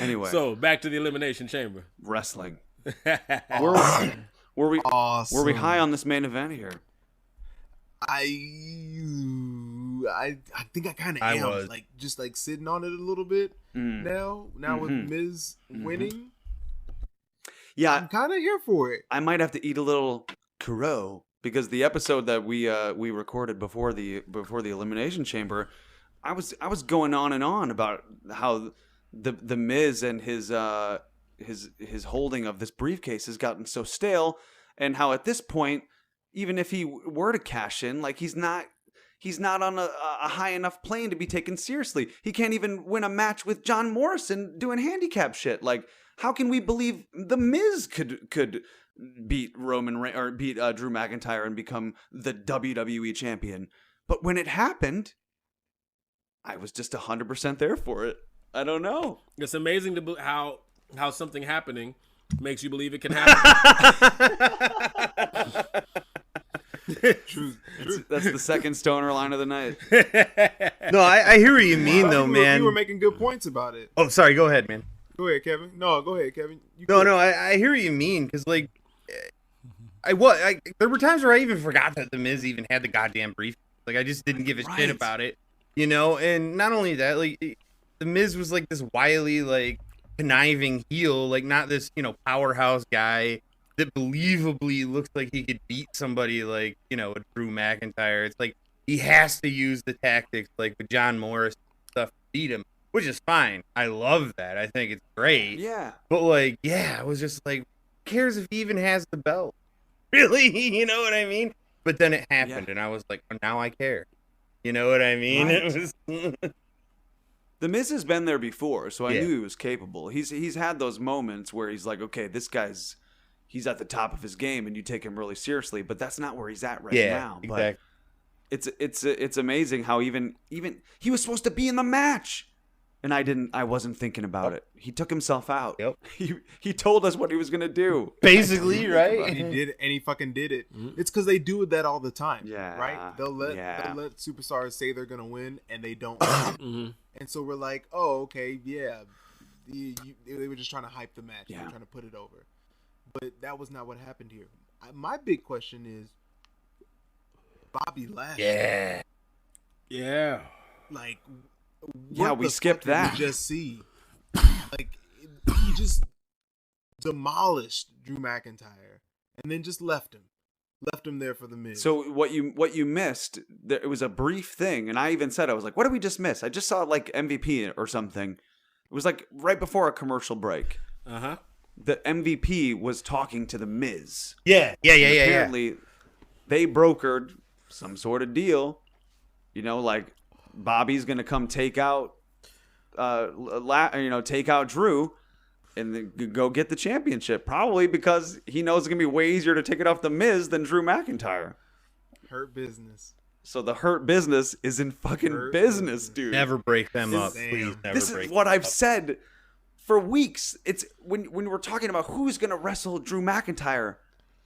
Anyway. So back to the Elimination Chamber. Wrestling. Awesome. Were we Awesome. high on this main event here? I think I kind of I am. was. Like just like sitting on it a little bit Mm. now with Miz winning. Yeah, I'm kind of here for it. I might have to eat a little crow because the episode that we recorded before the Elimination Chamber, I was going on and on about how the Miz and his holding of this briefcase has gotten so stale, and how at this point, even if he were to cash in, like he's not on a high enough plane to be taken seriously. He can't even win a match with John Morrison doing handicap shit. Like, how can we believe the Miz could beat Drew McIntyre and become the WWE champion? But when it happened, I was just 100% there for it. I don't know. It's amazing how something happening makes you believe it can happen. True. That's the second stoner line of the night. No, I hear what you mean, though, man. You were making good points about it. Oh, sorry. Go ahead, man. Go ahead, Kevin. No, go ahead, Kevin. No, I hear what you mean, because, like, there were times where I even forgot that The Miz even had the goddamn brief. Like, I just didn't give a shit about it, you know? And not only that, like, The Miz was, like, this wily, like, conniving heel, like, not this, powerhouse guy that believably looks like he could beat somebody like, a Drew McIntyre. It's like, he has to use the tactics, like, with John Morris and stuff to beat him. Which is fine. I love that. I think it's great. Yeah. But, like, yeah, it was just like, who cares if he even has the belt? Really? You know what I mean? But then it happened, and I was like, oh, now I care. You know what I mean? Right. It was... The Miz has been there before, so I Yeah. knew he was capable. He's had those moments where he's like, okay, this guy's he's at the top of his game, and you take him really seriously. But that's not where he's at right now. exactly. But it's amazing how even he was supposed to be in the match. And I wasn't thinking about it. He took himself out. Yep. He told us what he was gonna do. Basically, And right? he did it, and he fucking did it. It's because they do that all the time. Yeah, Right? They'll let superstars say they're gonna win, and they don't. And so we're like, oh, okay, yeah. They were just trying to hype the match. They were trying to put it over. But that was not what happened here. My big question is, Bobby Lashley. Yeah. Yeah. Like, Yeah, what we the skipped fuck did that. we just see, like, he just demolished Drew McIntyre and then just left him there for the Miz. So what you missed? It was a brief thing, and I even said, I was like, "What did we just miss?" I just saw like MVP or something. It was like right before a commercial break. The MVP was talking to the Miz. Yeah. Apparently, they brokered some sort of deal. Like Bobby's gonna come take out, take out Drew, and then go get the championship. Probably because he knows it's gonna be way easier to take it off the Miz than Drew McIntyre. Hurt Business. So the Hurt Business is in fucking Hurt business, dude. Never break them up. Damn. Please never This break is what them I've up. said for weeks. It's when we're talking about who's gonna wrestle Drew McIntyre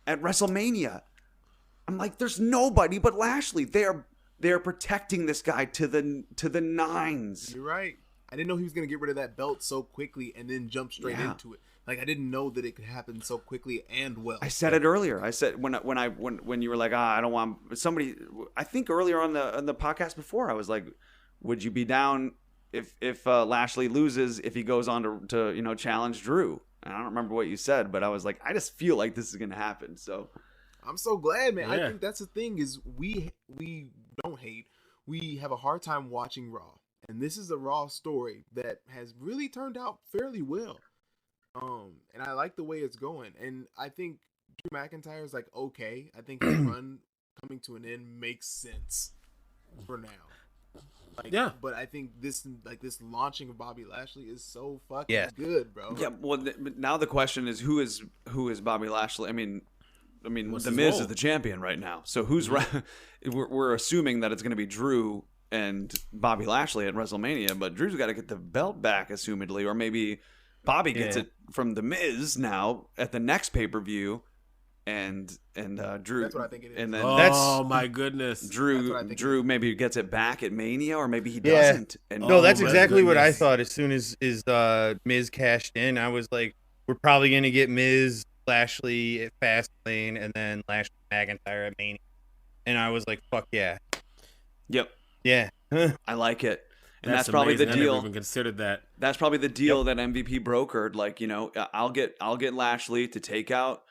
at WrestleMania. I'm like, there's nobody but Lashley. They're protecting this guy to the nines. You're right. I didn't know he was gonna get rid of that belt so quickly and then jump straight into it. Like, I didn't know that it could happen so quickly and well. I said it earlier. I said when you were like, I don't want somebody. I think earlier on the podcast before, I was like, would you be down if Lashley loses, if he goes on to challenge Drew. And I don't remember what you said, but I was like, I just feel like this is gonna happen. So I'm so glad, man. I Yeah. think that's the thing is we don't hate. We have a hard time watching Raw, and this is a Raw story that has really turned out fairly well. And I like the way it's going. And I think Drew McIntyre is like okay. I think his run coming to an end makes sense for now. Like, Yeah. But I think this launching of Bobby Lashley is so fucking Yeah. good, bro. yeah, well, but now the question is who is Bobby Lashley? I mean, What's The his Miz role? is the champion right now. So who's we're assuming that it's going to be Drew and Bobby Lashley at WrestleMania, but Drew's got to get the belt back, assumedly, or maybe Bobby gets Yeah. it from The Miz now at the next pay-per-view, and Drew. That's what I think it is. And then Oh my goodness. That's Drew what I think Drew maybe gets it back at Mania, or maybe he Yeah. doesn't. And No, that's Oh, my exactly what I goodness. thought. As soon as Miz cashed in, I was like, we're probably gonna get Miz Lashley at Fastlane, and then Lashley McIntyre at Mania. And I was like, fuck yeah, Yep, yeah. I like it. And that's probably amazing. the I never deal. even considered that. That's probably the deal that MVP brokered. Like, I'll get Lashley to take out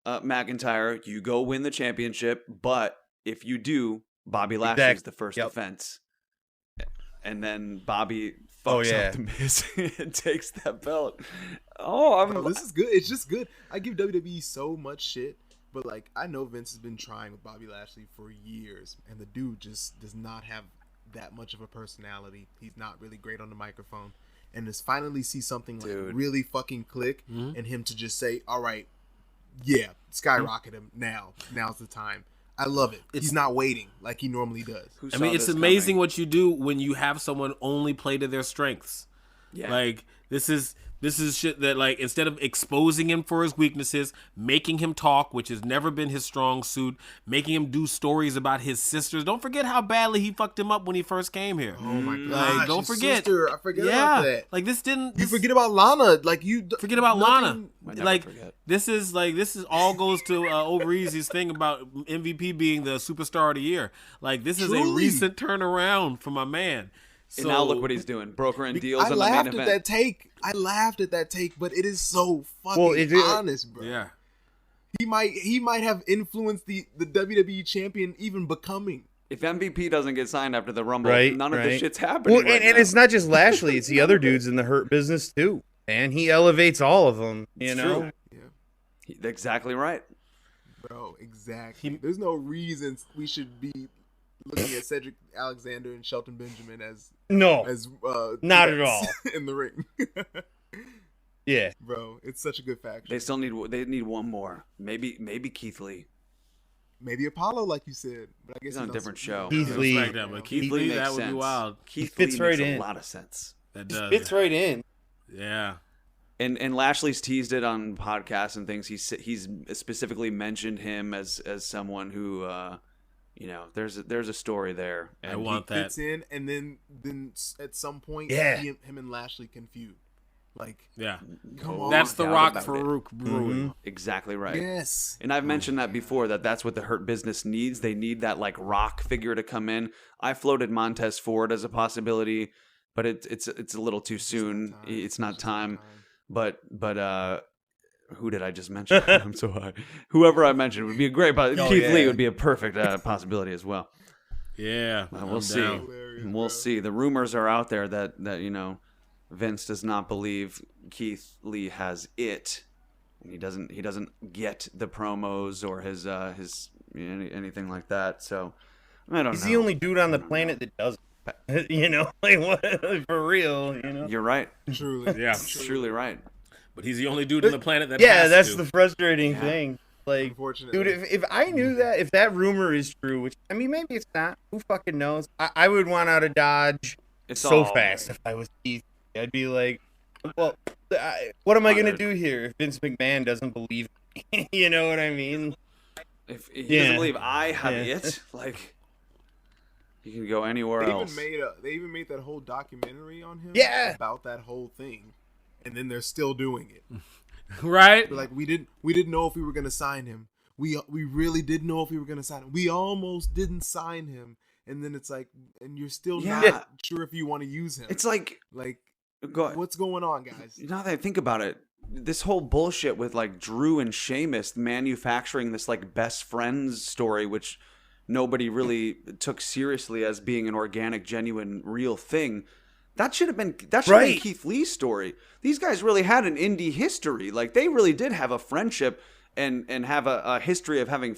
McIntyre. You go win the championship, but if you do, Bobby Lashley's Exactly. the first Yep. defense, and then Bobby Oh, fucks yeah. up the Miz and takes that belt. Oh, Bro, this is good. It's just good. I give WWE so much shit, but like I know Vince has been trying with Bobby Lashley for years, and the dude just does not have that much of a personality. He's not really great on the microphone, and to finally see something like Dude. really fucking click, Mhm. and him to just say, "All right, yeah, skyrocket him now. Now's the time." I love it. He's not waiting like he normally does. Who I saw mean, it's this amazing coming? what you do when you have someone only play to their strengths. Yeah. Like this is shit that like instead of exposing him for his weaknesses, making him talk, which has never been his strong suit, making him do stories about his sisters. Don't forget how badly he fucked him up when he first came here. Oh my Mm. god! Like, don't forget. I forget about that. Like this didn't. You this- forget about Lana. Like you Forget about nothing- Lana. Might never Like forget. this is all goes to Over Easy's thing about MVP being the superstar of the year. Like this is a Truly. recent turnaround for my man. So And now look what he's doing, brokering deals I on the main laughed at event. that take. I laughed at that take, but it is so fucking Well, it- honest, bro. yeah. He might have influenced the WWE champion even becoming. If MVP doesn't get signed after the Rumble, Right, none of this right. shit's happening. Well, right and now. it's not just Lashley; it's the other dudes in the Hurt Business too. And he elevates all of them. You It's know, true. Exactly right. Bro, exactly. There's no reason we should be looking at Cedric Alexander and Shelton Benjamin as no, not at threats all. in the ring. Yeah, Bro, it's such a good faction. They need one more. Maybe Keith Lee. Maybe Apollo, like you said, but I guess He's on a different show. Keith Lee. Smackdown, but Keith Lee, makes that would sense. be wild. Keith fits Lee right makes in. a lot of sense. That does. fits right in. Yeah. And Lashley's teased it on podcasts and things. He's specifically mentioned him as someone who, there's a story there. I And want that. Fits in, and then at some point, Yeah. him and Lashley can feud. Like, Yeah. come on. That's the doubt Rock about for it. Farouk brewing. Exactly right. Yes. And I've mentioned that before, that's what the Hurt Business needs. They need that like Rock figure to come in. I floated Montez Ford as a possibility, but it's a little too soon. It's not time. But who did I just mention? I'm so high. Whoever I mentioned would be a great. Keith yeah. Lee would be a perfect possibility as well. Yeah. We'll I'm see. down. Hilarious, We'll bro. see. The rumors are out there that Vince does not believe Keith Lee has it, and he doesn't get the promos or his anything like that. So I don't He's know. the only dude on the don't planet that doesn't. Like what? For real, You're right. Truly. Yeah. Truly right. But he's the only dude on the planet that Yeah, has that's to. the frustrating thing. Like, Unfortunately. dude, if I knew that, if that rumor is true, which I mean, maybe it's not. Who fucking knows? I would want out of Dodge It's so all- fast if I was Keith. I'd be like, well, what am I gonna Honored. do here if Vince McMahon doesn't believe me? You know what I mean? If he Yeah. doesn't believe I have Yeah. it, like you can go anywhere They else. even made that whole documentary on him. Yeah. About that whole thing, and then they're still doing it. right? They're like, we didn't know if we were gonna sign him. we really didn't know if we were gonna sign him. We almost didn't sign him, and then it's like, and you're still not sure if you want to use him. It's like what's going on, guys? Now that I think about it, this whole bullshit with like Drew and Sheamus manufacturing this like best friends story, which nobody really took seriously as being an organic, genuine, real thing. That should have been Keith Lee's story. These guys really had an indie history. Like they really did have a friendship and have a history of having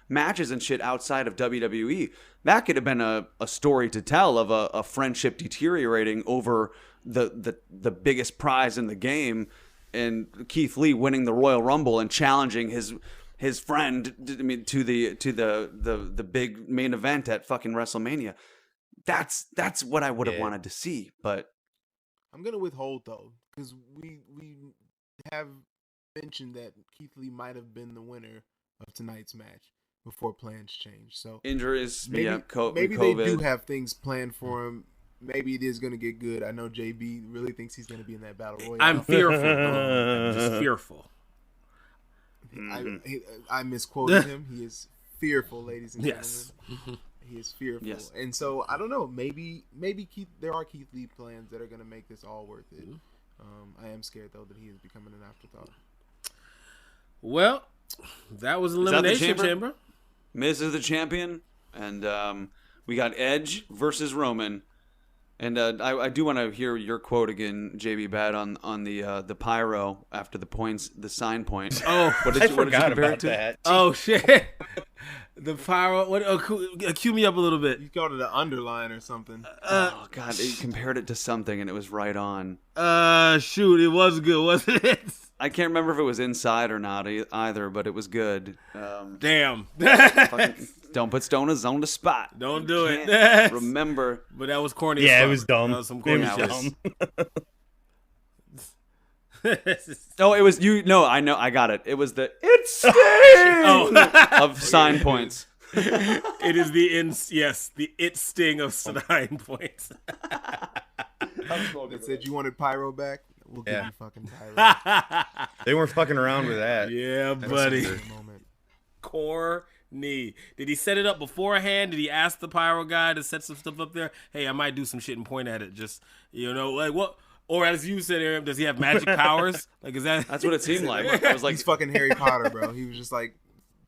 matches and shit outside of WWE. That could have been a story to tell of a friendship deteriorating over the biggest prize in the game, and Keith Lee winning the Royal Rumble and challenging his friend to the big main event at fucking WrestleMania. That's what I would have wanted to see, but I'm gonna withhold though, because we have mentioned that Keith Lee might have been the winner of tonight's match before plans changed. So injuries, maybe COVID. they do have things planned for him. Maybe it is gonna get good. I know JB really thinks he's gonna be in that battle royale. I'm fearful. I'm just fearful. I misquoted him. He is fearful, ladies and gentlemen. Yes. He is fearful. Yes. And so I don't know. Maybe there are Keith Lee plans that are going to make this all worth it. I am scared though that he is becoming an afterthought. Well, that was Elimination Chamber. Miz is the champion, and we got Edge versus Roman. And I do want to hear your quote again, JB Bad, on the pyro after the points, the sign point. Oh, what did you compare it to? That. Oh shit! The pyro. What? Cue me up a little bit. You called it an underline or something. Oh god, he compared it to something, and it was right on. Shoot, it was good, wasn't it? I can't remember if it was inside or not either, but it was good. Damn. Don't put stoners on the spot. Don't do it. Remember. But that was corny. Yeah, as fuck. it was dumb. That was some corny It was shit. dumb. Oh, it was you. No, I know. I got it. It was the it sting of sign points. It is the it sting of sign points. They said you wanted pyro back. We'll give you fucking pyro. They weren't fucking around with that. Yeah, buddy. Moment. Corny. Did he set it up beforehand? Did he ask the pyro guy to set some stuff up there? Hey, I might do some shit and point at it. Just, like what? Or as you said, Aaron, does he have magic powers? Like, is that? That's what it seemed like. I was like, he's fucking Harry Potter, bro. He was just like,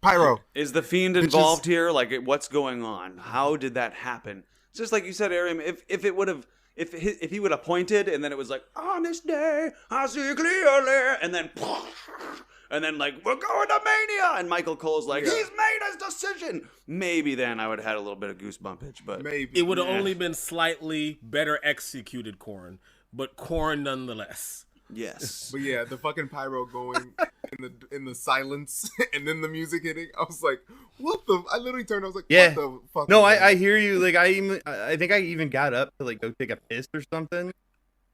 pyro. Is the Fiend involved here? Like, what's going on? How did that happen? It's just like you said, Aaron. If it would have. If he would have pointed and then it was like, on this day I see clearly, and then like, we're going to Mania, and Michael Cole's like, he's made his decision. Maybe then I would have had a little bit of goosebumpage, but Maybe It would have only been slightly better executed corn, but corn nonetheless. yes. But yeah, the fucking pyro going in the silence and then the music hitting. I was like, what the? I literally turned. I was like, Yeah. what the fuck? No, is that? I hear you. Like I think I even got up to like go take a piss or something,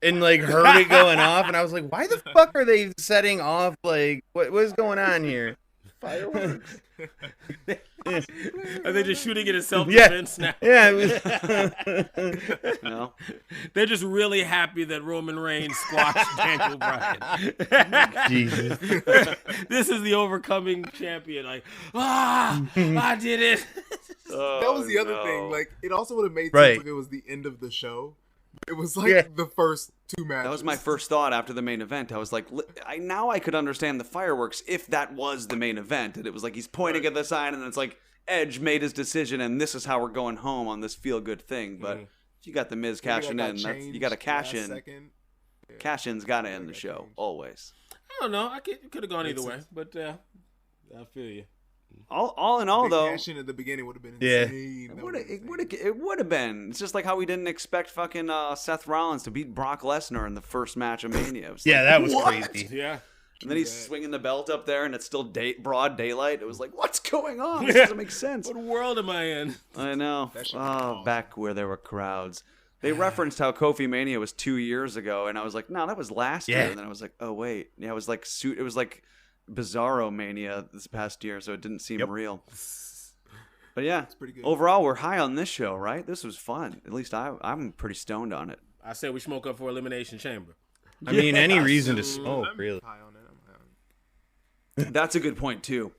and like heard it going off, and I was like, why the fuck are they setting off? Like, what is going on here? Fireworks. Are they just shooting it in self-defense now? Yeah. It was... No. They're just really happy that Roman Reigns squashed Daniel Bryan. Jesus. This is the overcoming champion. Like, I did it. That was the other no. thing. Like, it also would have made Right. sense if it was the end of the show. It was like the first two matches. That was my first thought after the main event. I was like, now I could understand the fireworks if that was the main event. And it was like he's pointing at the sign, and it's like Edge made his decision, and this is how we're going home on this feel-good thing. But you got the Miz cashing in. You got to cash in. Yeah. Cash in's got to end the show, always. I don't know. It could have gone either way, but I feel you. All in all, Big though, cash in at the beginning would have been Yeah. insane. it would have been. It's just like how we didn't expect fucking Seth Rollins to beat Brock Lesnar in the first match of Mania. It was Yeah, like, that was what? crazy. Yeah. And then he's swinging the belt up there, and it's still broad daylight. It was like, what's going on? This doesn't make sense. What world am I in? I know. That shit was Oh, awesome. back where there were crowds. They referenced how Kofi Mania was 2 years ago, and I was like, no, that was last year. Yeah. And then I was like, oh wait, yeah, it was like Bizarro Mania this past year, so it didn't seem real. But yeah, pretty good. overall, we're high on this show, right? This was fun. At least I'm pretty stoned on it. I said we smoke up for Elimination Chamber. I mean, any reason to smoke, I'm really. high on it. I'm high on it. That's a good point too.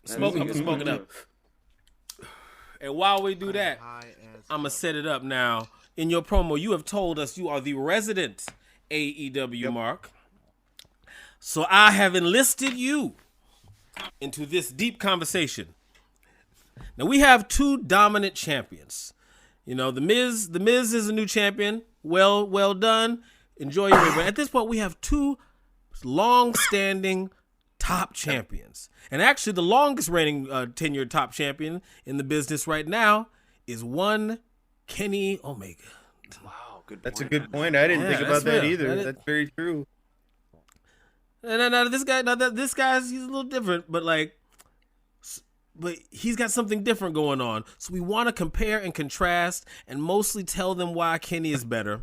Smoking up. And while we do that, High as I'm going to set it up now. In your promo, you have told us you are the resident AEW Mark. So I have enlisted you into this deep conversation. Now we have two dominant champions. You know, the Miz is a new champion. Well done. Enjoy your way. But at this point, we have two long-standing top champions. And actually, the longest reigning tenured top champion in the business right now is one Kenny Omega. Wow, good. That's a point, good man. point. I didn't think that's about that real. either. That is- That's very true. And this guy's he's a little different, but he's got something different going on. So we want to compare and contrast, and mostly tell them why Kenny is better.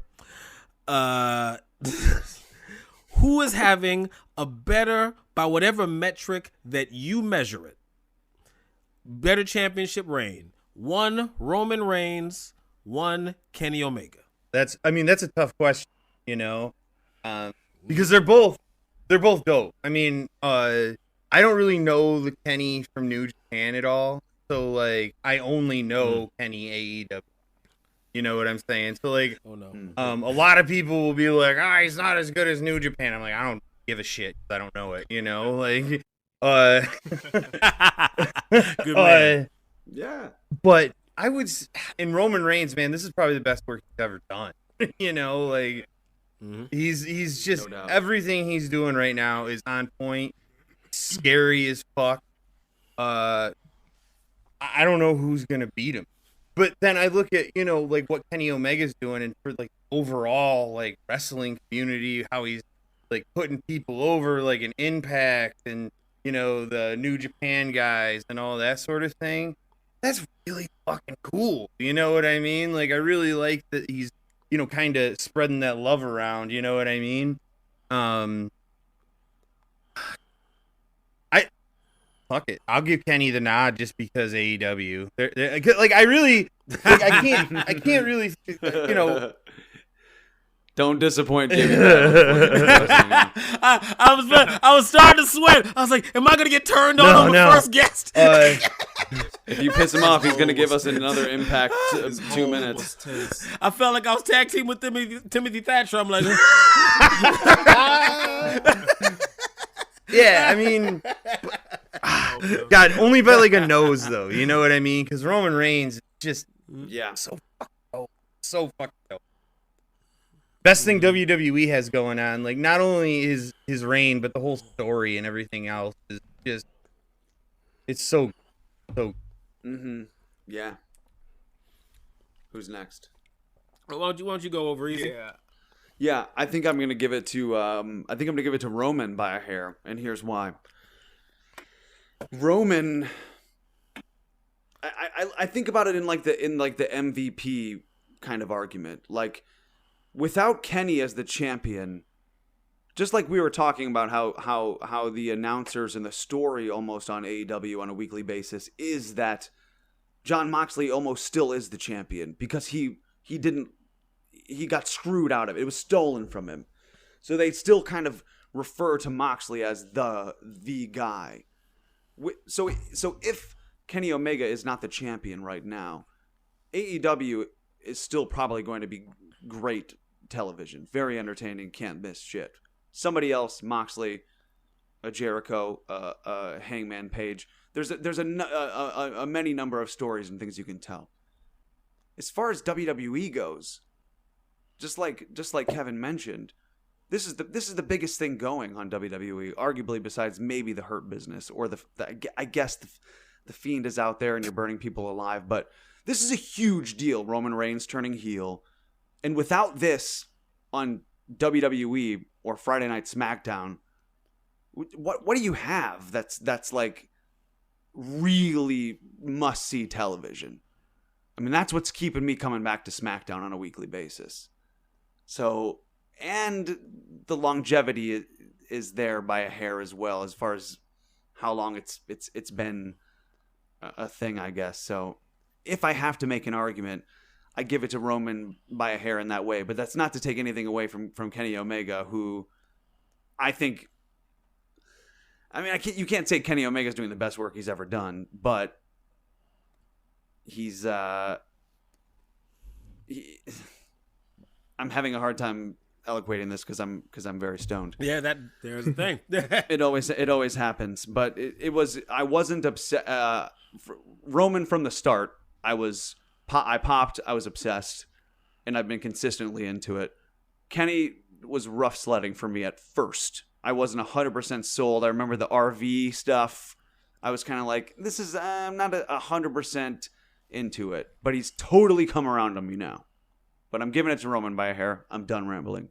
Who is having a better, by whatever metric that you measure it, better championship reign? One Roman Reigns, one Kenny Omega. That's a tough question, because they're both dope. I mean, I don't really know the Kenny from New Japan at all, so like I only know Kenny AEW. You know what I'm saying? So like, Oh no. a lot of people will be like, he's not as good as New Japan. I'm like, I don't give a shit. I don't know it. Like, Good man. Yeah. But I would, in Roman Reigns, man, this is probably the best work he's ever done. Like he's just, No doubt. everything he's doing right now is on point. Scary as fuck. I don't know who's gonna beat him. But then I look at, like what Kenny Omega's doing, and for like overall like wrestling community, how he's like putting people over, like an Impact and the New Japan guys and all that sort of thing. That's really fucking cool. You know what I mean? Like I really like that he's kind of spreading that love around. You know what I mean? Fuck it. I'll give Kenny the nod just because AEW. Like I really, like I can't really, Don't disappoint Jimmy. I was starting to sweat. I was like, am I gonna get turned on the first guest? If you piss him off, he's going to give us another Impact 2 minutes. I felt like I was tag team with Timothy Thatcher. I'm like, yeah, I mean, God, only by like a nose though. You know what I mean? Because Roman Reigns is just Yeah. so fucking dope. So fucking dope. Best thing WWE has going on, like not only his reign, but the whole story and everything else is just, it's so. Mm-hmm. Yeah. Who's next? why don't you go over easy? Yeah. Yeah, I think I'm gonna give it to Roman by a hair, and here's why. Roman, I think about it in like the MVP kind of argument. Like, without Kenny as the champion, just like we were talking about how the announcers and the story almost on AEW on a weekly basis is that Jon Moxley almost still is the champion because he got screwed out of it. It was stolen from him. So they still kind of refer to Moxley as the guy. So if Kenny Omega is not the champion right now, AEW is still probably going to be great television. Very entertaining, can't miss shit. Somebody else, Moxley, a Jericho, Hangman Page. There's a many number of stories and things you can tell. As far as WWE goes, just like Kevin mentioned, this is the biggest thing going on WWE, arguably besides maybe the Hurt Business or I guess the Fiend is out there and you're burning people alive, but this is a huge deal. Roman Reigns turning heel, and without this on WWE or Friday Night SmackDown, what do you have that's like really must see television? I mean, that's what's keeping me coming back to SmackDown on a weekly basis. So, and the longevity is there by a hair as well, as far as how long it's been a thing, I guess. So, if I have to make an argument, I give it to Roman by a hair in that way. But that's not to take anything away from Kenny Omega, who I think I mean, you can't say Kenny Omega's doing the best work he's ever done, but he's I'm having a hard time eloquating this because I'm very stoned. Yeah, there's the thing. It always happens, but I wasn't upset. Roman from the start, I popped, I was obsessed, and I've been consistently into it. Kenny was rough sledding for me at first. I wasn't 100% sold. I remember the RV stuff. I was kind of like, this is I'm not 100% into it, but he's totally come around on me now. But I'm giving it to Roman by a hair. I'm done rambling.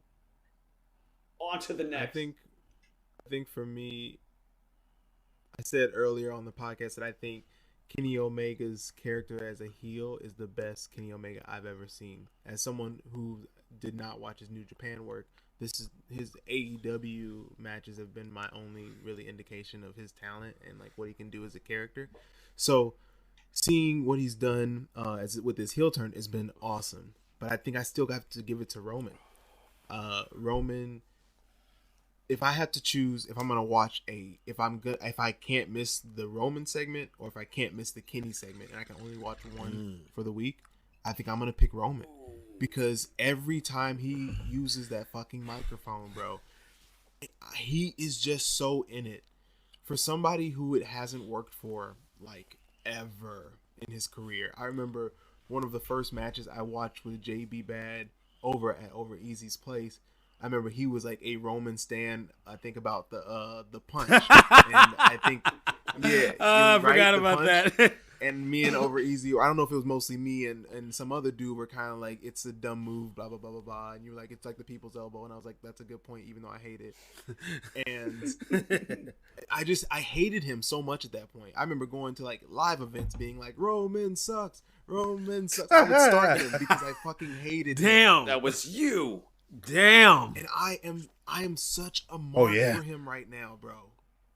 On to the next. I think for me, I said earlier on the podcast that I think Kenny Omega's character as a heel is the best Kenny Omega I've ever seen. As someone who did not watch his New Japan work, his AEW matches have been my only really indication of his talent and like what he can do as a character. So seeing what he's done with his heel turn has been awesome. But I think I still have to give it to Roman. Roman, if I had to choose, if I'm gonna watch if I can't miss the Roman segment or if I can't miss the Kenny segment, and I can only watch one for the week, I think I'm gonna pick Roman because every time he uses that fucking microphone, bro, he is just so in it. For somebody who it hasn't worked for like ever in his career, I remember one of the first matches I watched with JB Bad over Easy's place. I remember he was like a Roman stan. I think about the punch, and I think I forgot about that. And me and Over Easy, or I don't know if it was mostly me and some other dude were kind of like, it's a dumb move, blah blah blah blah blah. And you were like, it's like the people's elbow, and I was like, that's a good point, even though I hate it. And I hated him so much at that point. I remember going to like live events, being like, Roman sucks. I would start him because I fucking hated him. Damn, that was you. Damn. And I am such a mark for him right now, bro.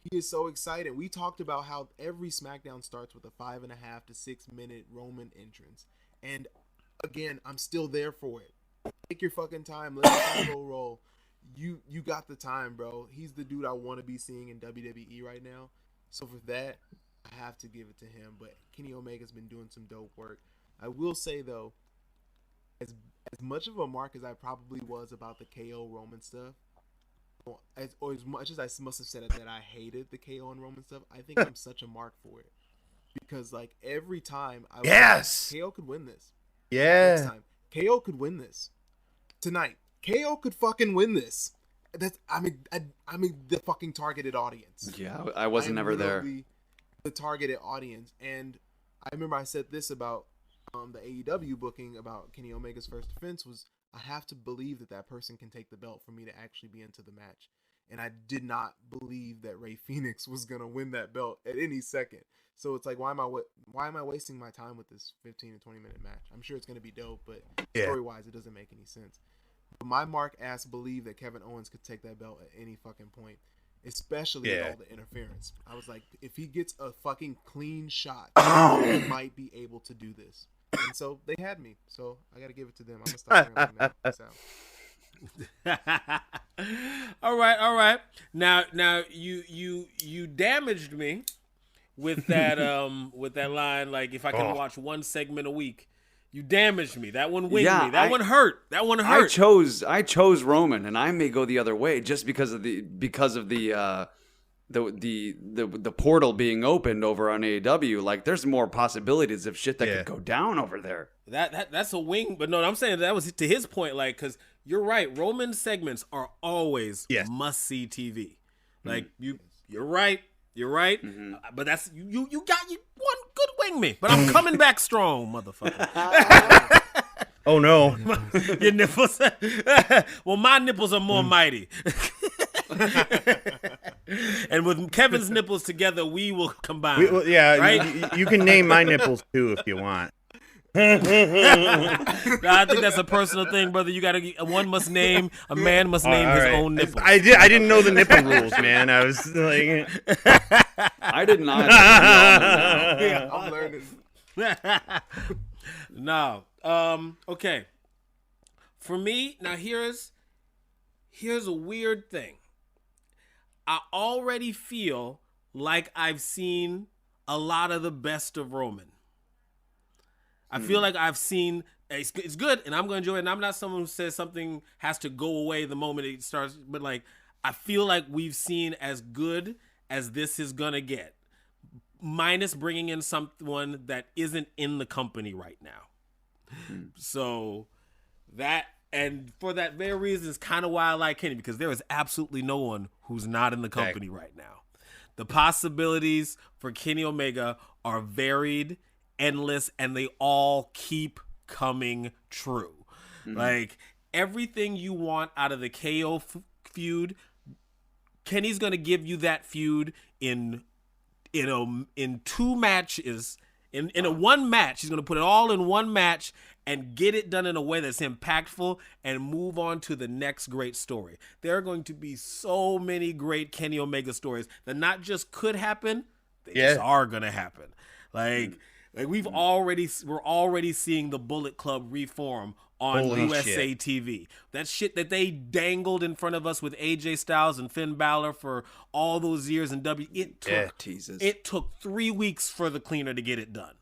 He is so excited. We talked about how every SmackDown starts with a 5.5 to 6 minute Roman entrance. And again, I'm still there for it. Take your fucking time. Let the tempo roll. You got the time, bro. He's the dude I want to be seeing in WWE right now. So for that, I have to give it to him. But Kenny Omega's been doing some dope work. I will say, though, as much of a mark as I probably was about the KO Roman stuff, as much as I must have said it that I hated the KO and Roman stuff, I think I'm such a mark for it. Because, like, every time I was like, KO could win this. Yeah. Next time, KO could win this. Tonight, KO could fucking win this. I'm the fucking targeted audience. Yeah, I wasn't ever there. The targeted audience. And I remember I said this about the AEW booking about Kenny Omega's first defense was, I have to believe that person can take the belt for me to actually be into the match. And I did not believe that Rey Fenix was going to win that belt at any second. So it's like, why am I wasting my time with this 15 to 20 minute match? I'm sure it's going to be dope, but story-wise, it doesn't make any sense. But my mark ass believed that Kevin Owens could take that belt at any fucking point, especially with all the interference. I was like, if he gets a fucking clean shot, he might be able to do this. And so they had me. So I got to give it to them. I'm going to stop hearing that. All right. Now you damaged me with that with that line, like, if I can watch one segment a week. You damaged me. That one winged me. That one hurt. I chose Roman, and I may go the other way just because of the portal being opened over on AEW. Like, there's more possibilities of shit that could go down over there. That's a wing, but no, I'm saying that was to his point. Like, because you're right, Roman segments are always must see TV. Like, you're right. Mm-hmm. But that's you got one good wing me, but I'm coming back strong, motherfucker. Oh no, your nipples. Well, my nipples are more mighty. And with Kevin's nipples together, we will combine. Right? You can name my nipples too if you want. I think that's a personal thing, brother. You gotta. A man must name his own nipples. I didn't know the nipple rules, man. I was like, I did not. Yeah, I'm learning. No. Okay. For me, now here's a weird thing. I already feel like I've seen a lot of the best of Roman. I feel like I've seen it's good, and I'm going to enjoy it. And I'm not someone who says something has to go away the moment it starts, but like I feel like we've seen as good as this is going to get, minus bringing in someone that isn't in the company right now. So that, and for that very reason, is kind of why I like Kenny, because there is absolutely no one who's not in the company right now. The possibilities for Kenny Omega are varied, endless, and they all keep coming true. Like everything you want out of the KO feud, Kenny's gonna give you that feud in 2 matches. In a one match, he's gonna put it all in one match and get it done in a way that's impactful and move on to the next great story. There are going to be so many great Kenny Omega stories that not just could happen, they just are gonna happen. Like we're already seeing the Bullet Club reform on USA TV. That shit that they dangled in front of us with AJ Styles and Finn Balor for all those years in it took 3 weeks for the cleaner to get it done.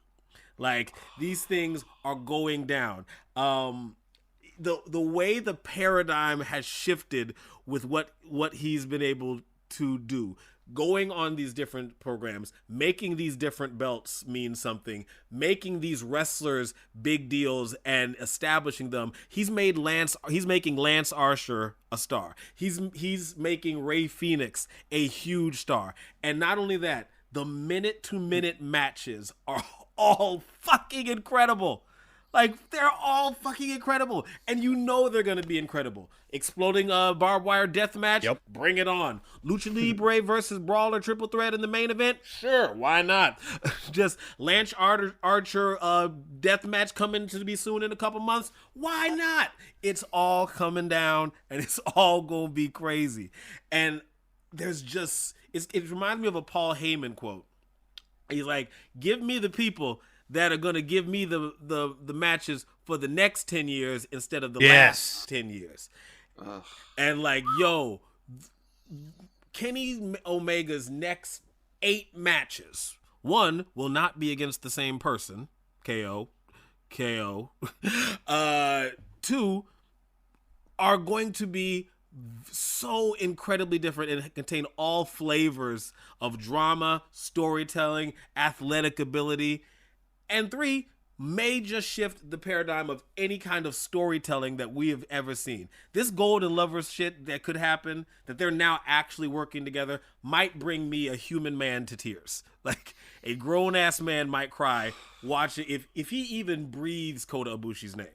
Like, these things are going down. The way the paradigm has shifted with what he's been able to do, going on these different programs, making these different belts mean something, making these wrestlers big deals and establishing them. He's making Lance Archer a star. He's making Rey Fenix a huge star. And not only that, the minute-to-minute matches are all fucking incredible. Like, they're all fucking incredible. And you know they're going to be incredible. Exploding barbed wire death match? Yep. Bring it on. Lucha Libre versus Brawler triple threat in the main event? Sure, why not? Just Lance Archer death match coming to be soon in a couple months? Why not? It's all coming down, and it's all going to be crazy. And there's just... It reminds me of a Paul Heyman quote. He's like, give me the people that are going to give me the matches for the next 10 years instead of the last 10 years. Ugh. And like, yo, Kenny Omega's next 8 matches, 1 will not be against the same person, KO. 2 are going to be so incredibly different and contain all flavors of drama, storytelling, athletic ability. And 3 may just shift the paradigm of any kind of storytelling that we have ever seen. This Golden Lovers shit that could happen, that they're now actually working together, might bring me a human man to tears. Like, a grown-ass man might cry watching if he even breathes Kota Ibushi's name.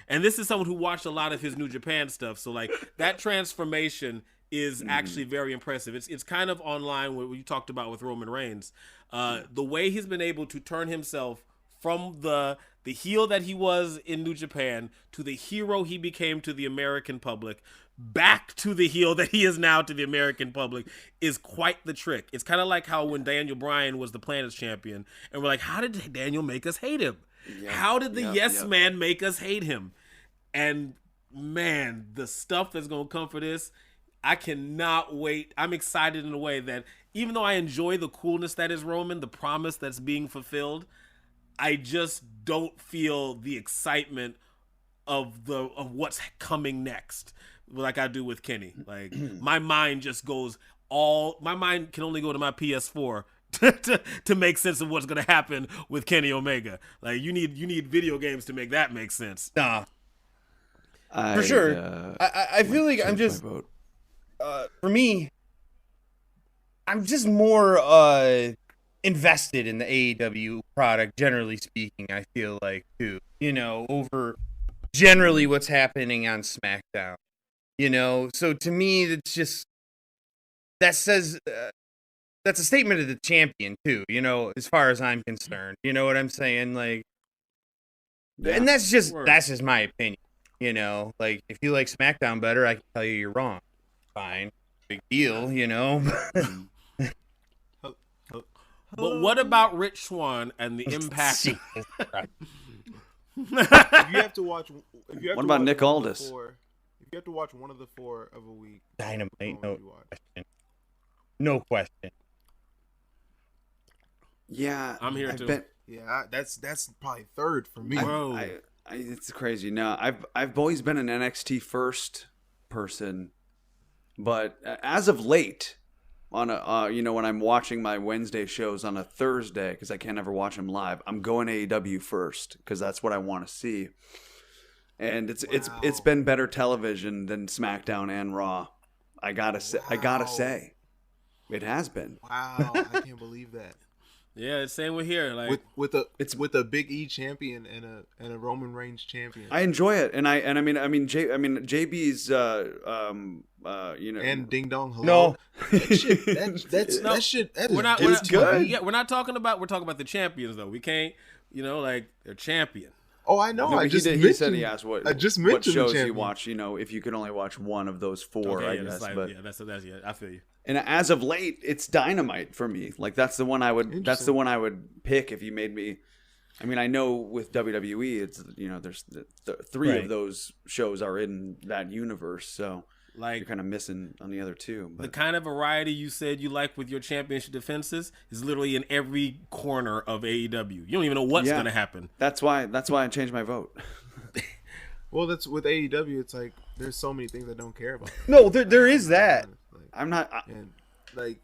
And this is someone who watched a lot of his New Japan stuff, so like that transformation is actually very impressive. It's kind of online with what you talked about with Roman Reigns. The way he's been able to turn himself from the heel that he was in New Japan to the hero he became to the American public, back to the heel that he is now to the American public, is quite the trick. It's kind of like how when Daniel Bryan was the Planet's champion, and we're like, how did Daniel make us hate him? How did the Yes Man make us hate him? And man, the stuff that's going to come for this, I cannot wait. I'm excited in a way that even though I enjoy the coolness that is Roman, the promise that's being fulfilled, I just don't feel the excitement of what's coming next like I do with Kenny. Like my mind can only go to my PS4 to make sense of what's going to happen with Kenny Omega. Like you need video games to make that make sense. Nah. For sure. I feel like I'm just for me, I'm just more invested in the AEW product, generally speaking, I feel like, too. Over generally what's happening on Smackdown. So to me, it's just, that says, that's a statement of the champion, too, as far as I'm concerned. You know what I'm saying? Like, and that's just my opinion. Like, if you like Smackdown better, I can tell you you're wrong. Fine. Big deal, But what about Rich Swann and the impact? If you have to watch, what about Nick Aldis? you have to watch one of the 4 of a week. Dynamite, which one no would you watch? question. No question. Yeah, I'm here I've too. been- Yeah, that's probably third for me. Bro. it's crazy. No, I've always been an NXT first person, but as of late, on a when I'm watching my Wednesday shows on a Thursday because I can't ever watch them live, I'm going AEW first because that's what I want to see, and it's been better television than SmackDown and Raw. I gotta say, it has been. Wow, I can't believe that. Yeah, same with here. Like With a Big E champion and a Roman Reigns champion. I enjoy it, and I mean JB's and Ding Dong Hello. No. That shit. That is we're not good. Yeah, we're talking about the champions though. We can't, like they're champion. Oh, I know. No, I he just did. mentioned. He said he asked what I just what mentioned the shows he champion. watch. If you could only watch one of those 4, Okay, I yeah, guess. that's like, but yeah, that's yeah. I feel you. and as of late, it's Dynamite for me. Like that's the one I would. That's the Interesting. one I would pick if you made me. I mean, I know with WWE, it's there's the 3 Right. of those shows are in that universe, so Like you're kind of missing on the other 2. the But kind of variety you said you like with your championship defenses is literally in every corner of AEW. You don't even know what's Yeah. going to happen. that's why I changed my vote. Well, that's with AEW. It's like there's so many things I don't care about. No, there is that. Like, I'm not. and like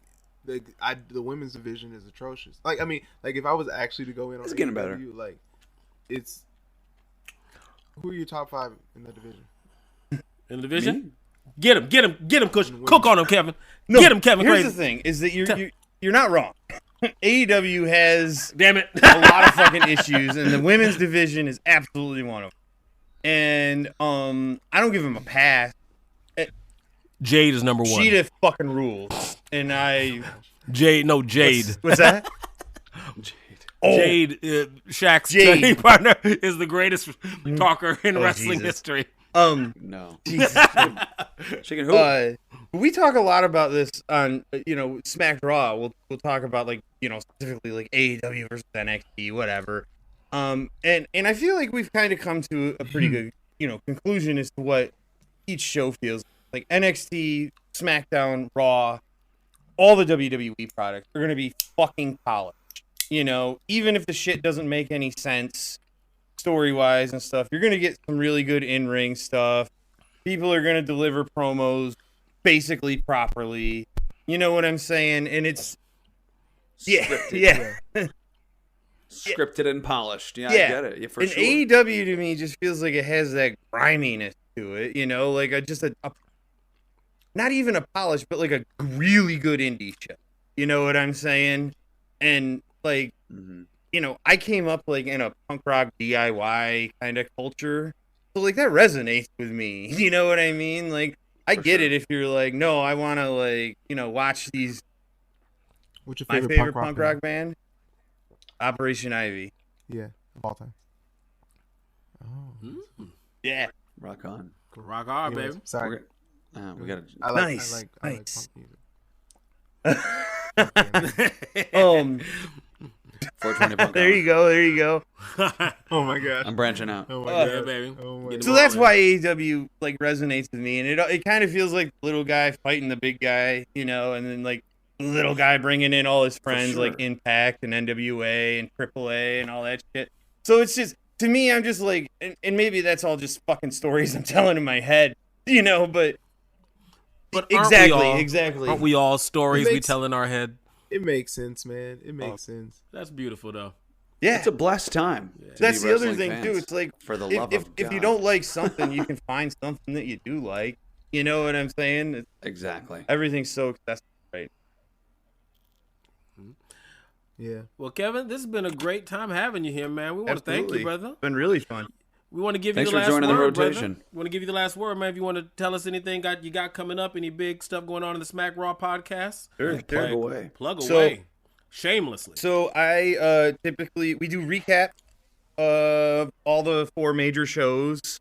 the women's division is atrocious. Like I mean, like if I was actually to go in on It's getting AEW, better. like it's who are your top 5 in that division? In the division? Get him, Kush. And Cook on him, Kevin. No, Get him, Kevin here's Crazy. the thing: is that you're not wrong. AEW has Damn it. a lot of fucking issues, and the women's division is absolutely one of them. And I don't give them a pass. Jade is number 1. Sheeta fucking rules, and I Jade. what's that? Oh, Jade, Shaq's Jade. training partner, is the greatest talker in Oh, wrestling Jesus. history. No. Jesus. Chicken hoop. We talk a lot about this on SmackedRaw. We'll talk about specifically like AEW versus NXT, whatever. And I feel like we've kind of come to a pretty good conclusion as to what each show feels like. NXT, SmackDown, Raw, all the WWE products are gonna be fucking polished. Even if the shit doesn't make any sense story wise and stuff, you're gonna get some really good in-ring stuff. People are gonna deliver promos basically properly. You know what I'm saying? And it's Scripted. yeah. Scripted and polished. Yeah, Yeah. I get it. Yeah, for And sure. AEW to me just feels like it has that griminess to it, like a not even a polish, but like a really good indie show. You know what I'm saying? And like, I came up like in a punk rock DIY kind of culture, so like that resonates with me. You know what I mean? Like, I For get sure. it if you're like, no, I want to watch these. What's your My favorite, favorite punk rock band, Operation Ivy. Yeah, of all time. Oh, Yeah. Rock on. Rock hard, anyways, baby. sorry. We got to. I like, Nice, I like punk nice. music. 420 punk There hour. you go. There you go. Oh my god. I'm branching out. Oh my Uh, Yeah, god. baby. Oh my Get god. So that's why AEW resonates with me, and it kind of feels like the little guy fighting the big guy, and then like the little guy bringing in all his friends sure. like Impact and NWA and AAA and all that shit. So it's just to me, I'm just like, and maybe that's all just fucking stories I'm telling in my head, but But aren't we all- exactly. Aren't we all stories It we makes- tell in our head? It makes sense, man. It makes sense. That's beautiful, though. Yeah, It's a blessed time. to that's be the other wrestling thing fans. too. It's like For the love if of if you God. don't like something, you can find something that you do like. You know what I'm saying? Exactly. Everything's so accessible, right? Yeah. Well, Kevin, this has been a great time having you here, man. We want to thank you, Absolutely. brother. Been really fun. We want to give Thanks you the for last joining the word, rotation. brother. We want to give you the last word, man. If you want to tell us anything you got coming up, any big stuff going on in the SmackRaw podcast, Sure, Plug sure. away. plug So- away. Shamelessly. So I typically we do recap of all the 4 major shows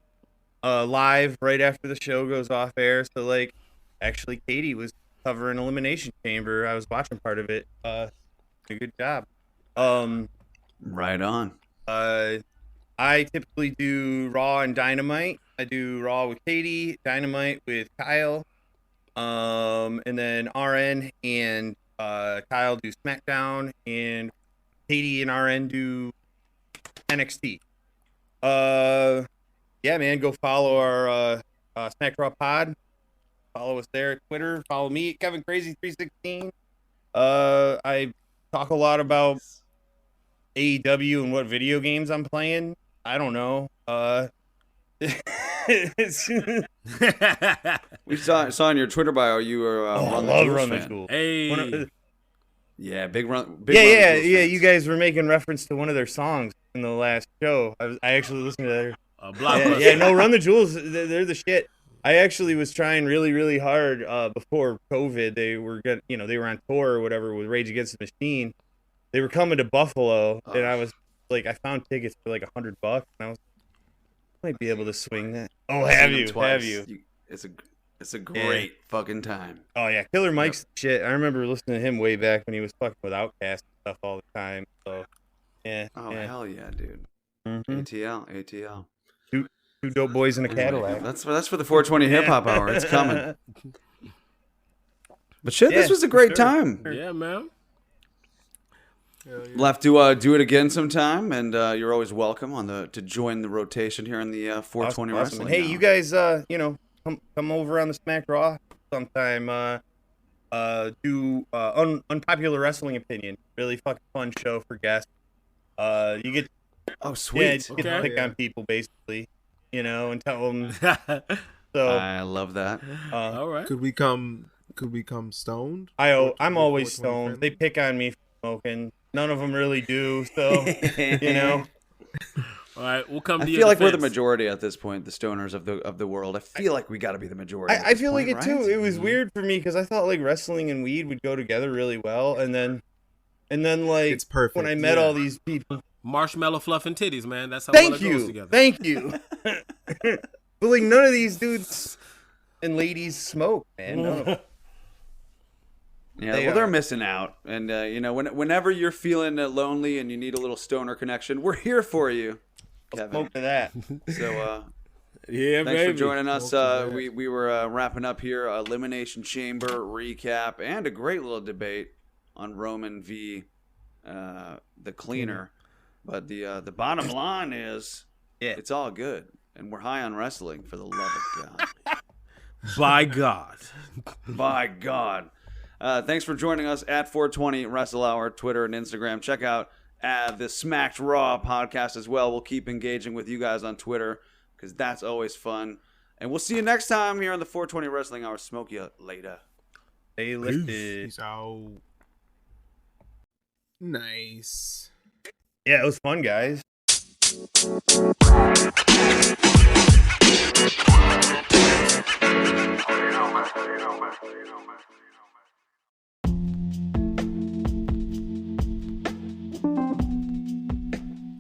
live right after the show goes off air. So like actually Katie was covering Elimination Chamber. I was watching part of it. Did a good job. Right on. I I typically do Raw and Dynamite. I do Raw with Katie, Dynamite with Kyle, and then RN and Kyle do SmackDown, and Katie and RN do NXT. Yeah, man, go follow our SmackedRaw pod. Follow us there at Twitter. Follow me, Kevin Crazy 316. I talk a lot about AEW and what video games I'm playing. I don't know. We saw in your Twitter bio you were Run the Jewels Run the fan. Jewels. Hey. Yeah, big Run. Yeah. Fans. You guys were making reference to one of their songs in the last show. I actually listened to their. No, Run the Jewels. They're the shit. I actually was trying really, really hard before COVID. They were they were on tour or whatever with Rage Against the Machine. They were coming to Buffalo, and I was like, I found tickets for like $100, and I was might be able to swing that. Oh, have you? Have you? It's a great fucking time. Oh yeah, Killer Mike's shit. I remember listening to him way back when he was fucking with Outkast and stuff all the time. So yeah. Oh hell yeah, dude. Mm-hmm. ATL. Two dope boys in a Cadillac. That's for the 420 hip hop hour. It's coming. But shit, this was a great time. Yeah, man. We'll have to do it again sometime, and you're always welcome to join the rotation here in the 420 Wrestling. Hey, now. you guys, come over on the SmackDraw sometime. Do Unpopular Wrestling Opinion. Really fucking fun show for guests. You get sweet. Yeah, you get to pick on people basically, and tell them. So I love that. All right. Could we come stoned? I'm always stoned. They pick on me for smoking. None of them really do. So All right, we'll come to you. I feel like we're the majority at this point, the stoners of the world. I feel like we got to be the majority. I feel like it right? too. It was weird for me because I thought like wrestling and weed would go together really well, and then like It's perfect. when I met all these people. Marshmallow fluff and titties, man. That's how Thank well it goes together. Thank you. But like none of these dudes and ladies smoke, man. None of them. Yeah, they're missing out. And whenever you're feeling lonely and you need a little stoner connection, we're here for you, Kevin. Smoke to that. So Yeah, thanks baby. for joining us. We were wrapping up here, Elimination Chamber recap, and a great little debate on Roman v. the Cleaner. But the bottom line is, it's all good, and we're high on wrestling, for the love of God. By God. By God. Thanks for joining us at 420 Wrestle Hour, Twitter and Instagram. Check out the SmackedRaw podcast as well. We'll keep engaging with you guys on Twitter because that's always fun. And we'll see you next time here on the 420 Wrestling Hour. Smoke you later. Stay lifted. Peace out. Nice. Yeah, it was fun, guys.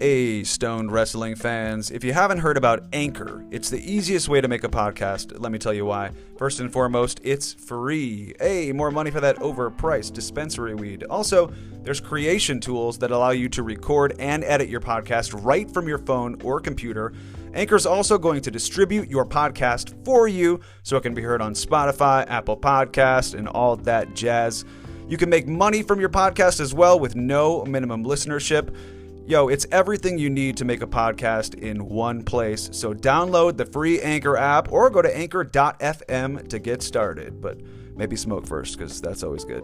Hey, stoned wrestling fans. If you haven't heard about Anchor, it's the easiest way to make a podcast. Let me tell you why. First and foremost, it's free. Hey, more money for that overpriced dispensary weed. Also, there's creation tools that allow you to record and edit your podcast right from your phone or computer. Anchor's also going to distribute your podcast for you so it can be heard on Spotify, Apple Podcasts, and all that jazz. You can make money from your podcast as well with no minimum listenership. Yo, it's everything you need to make a podcast in one place. So download the free Anchor app or go to anchor.fm to get started. But maybe smoke first, because that's always good.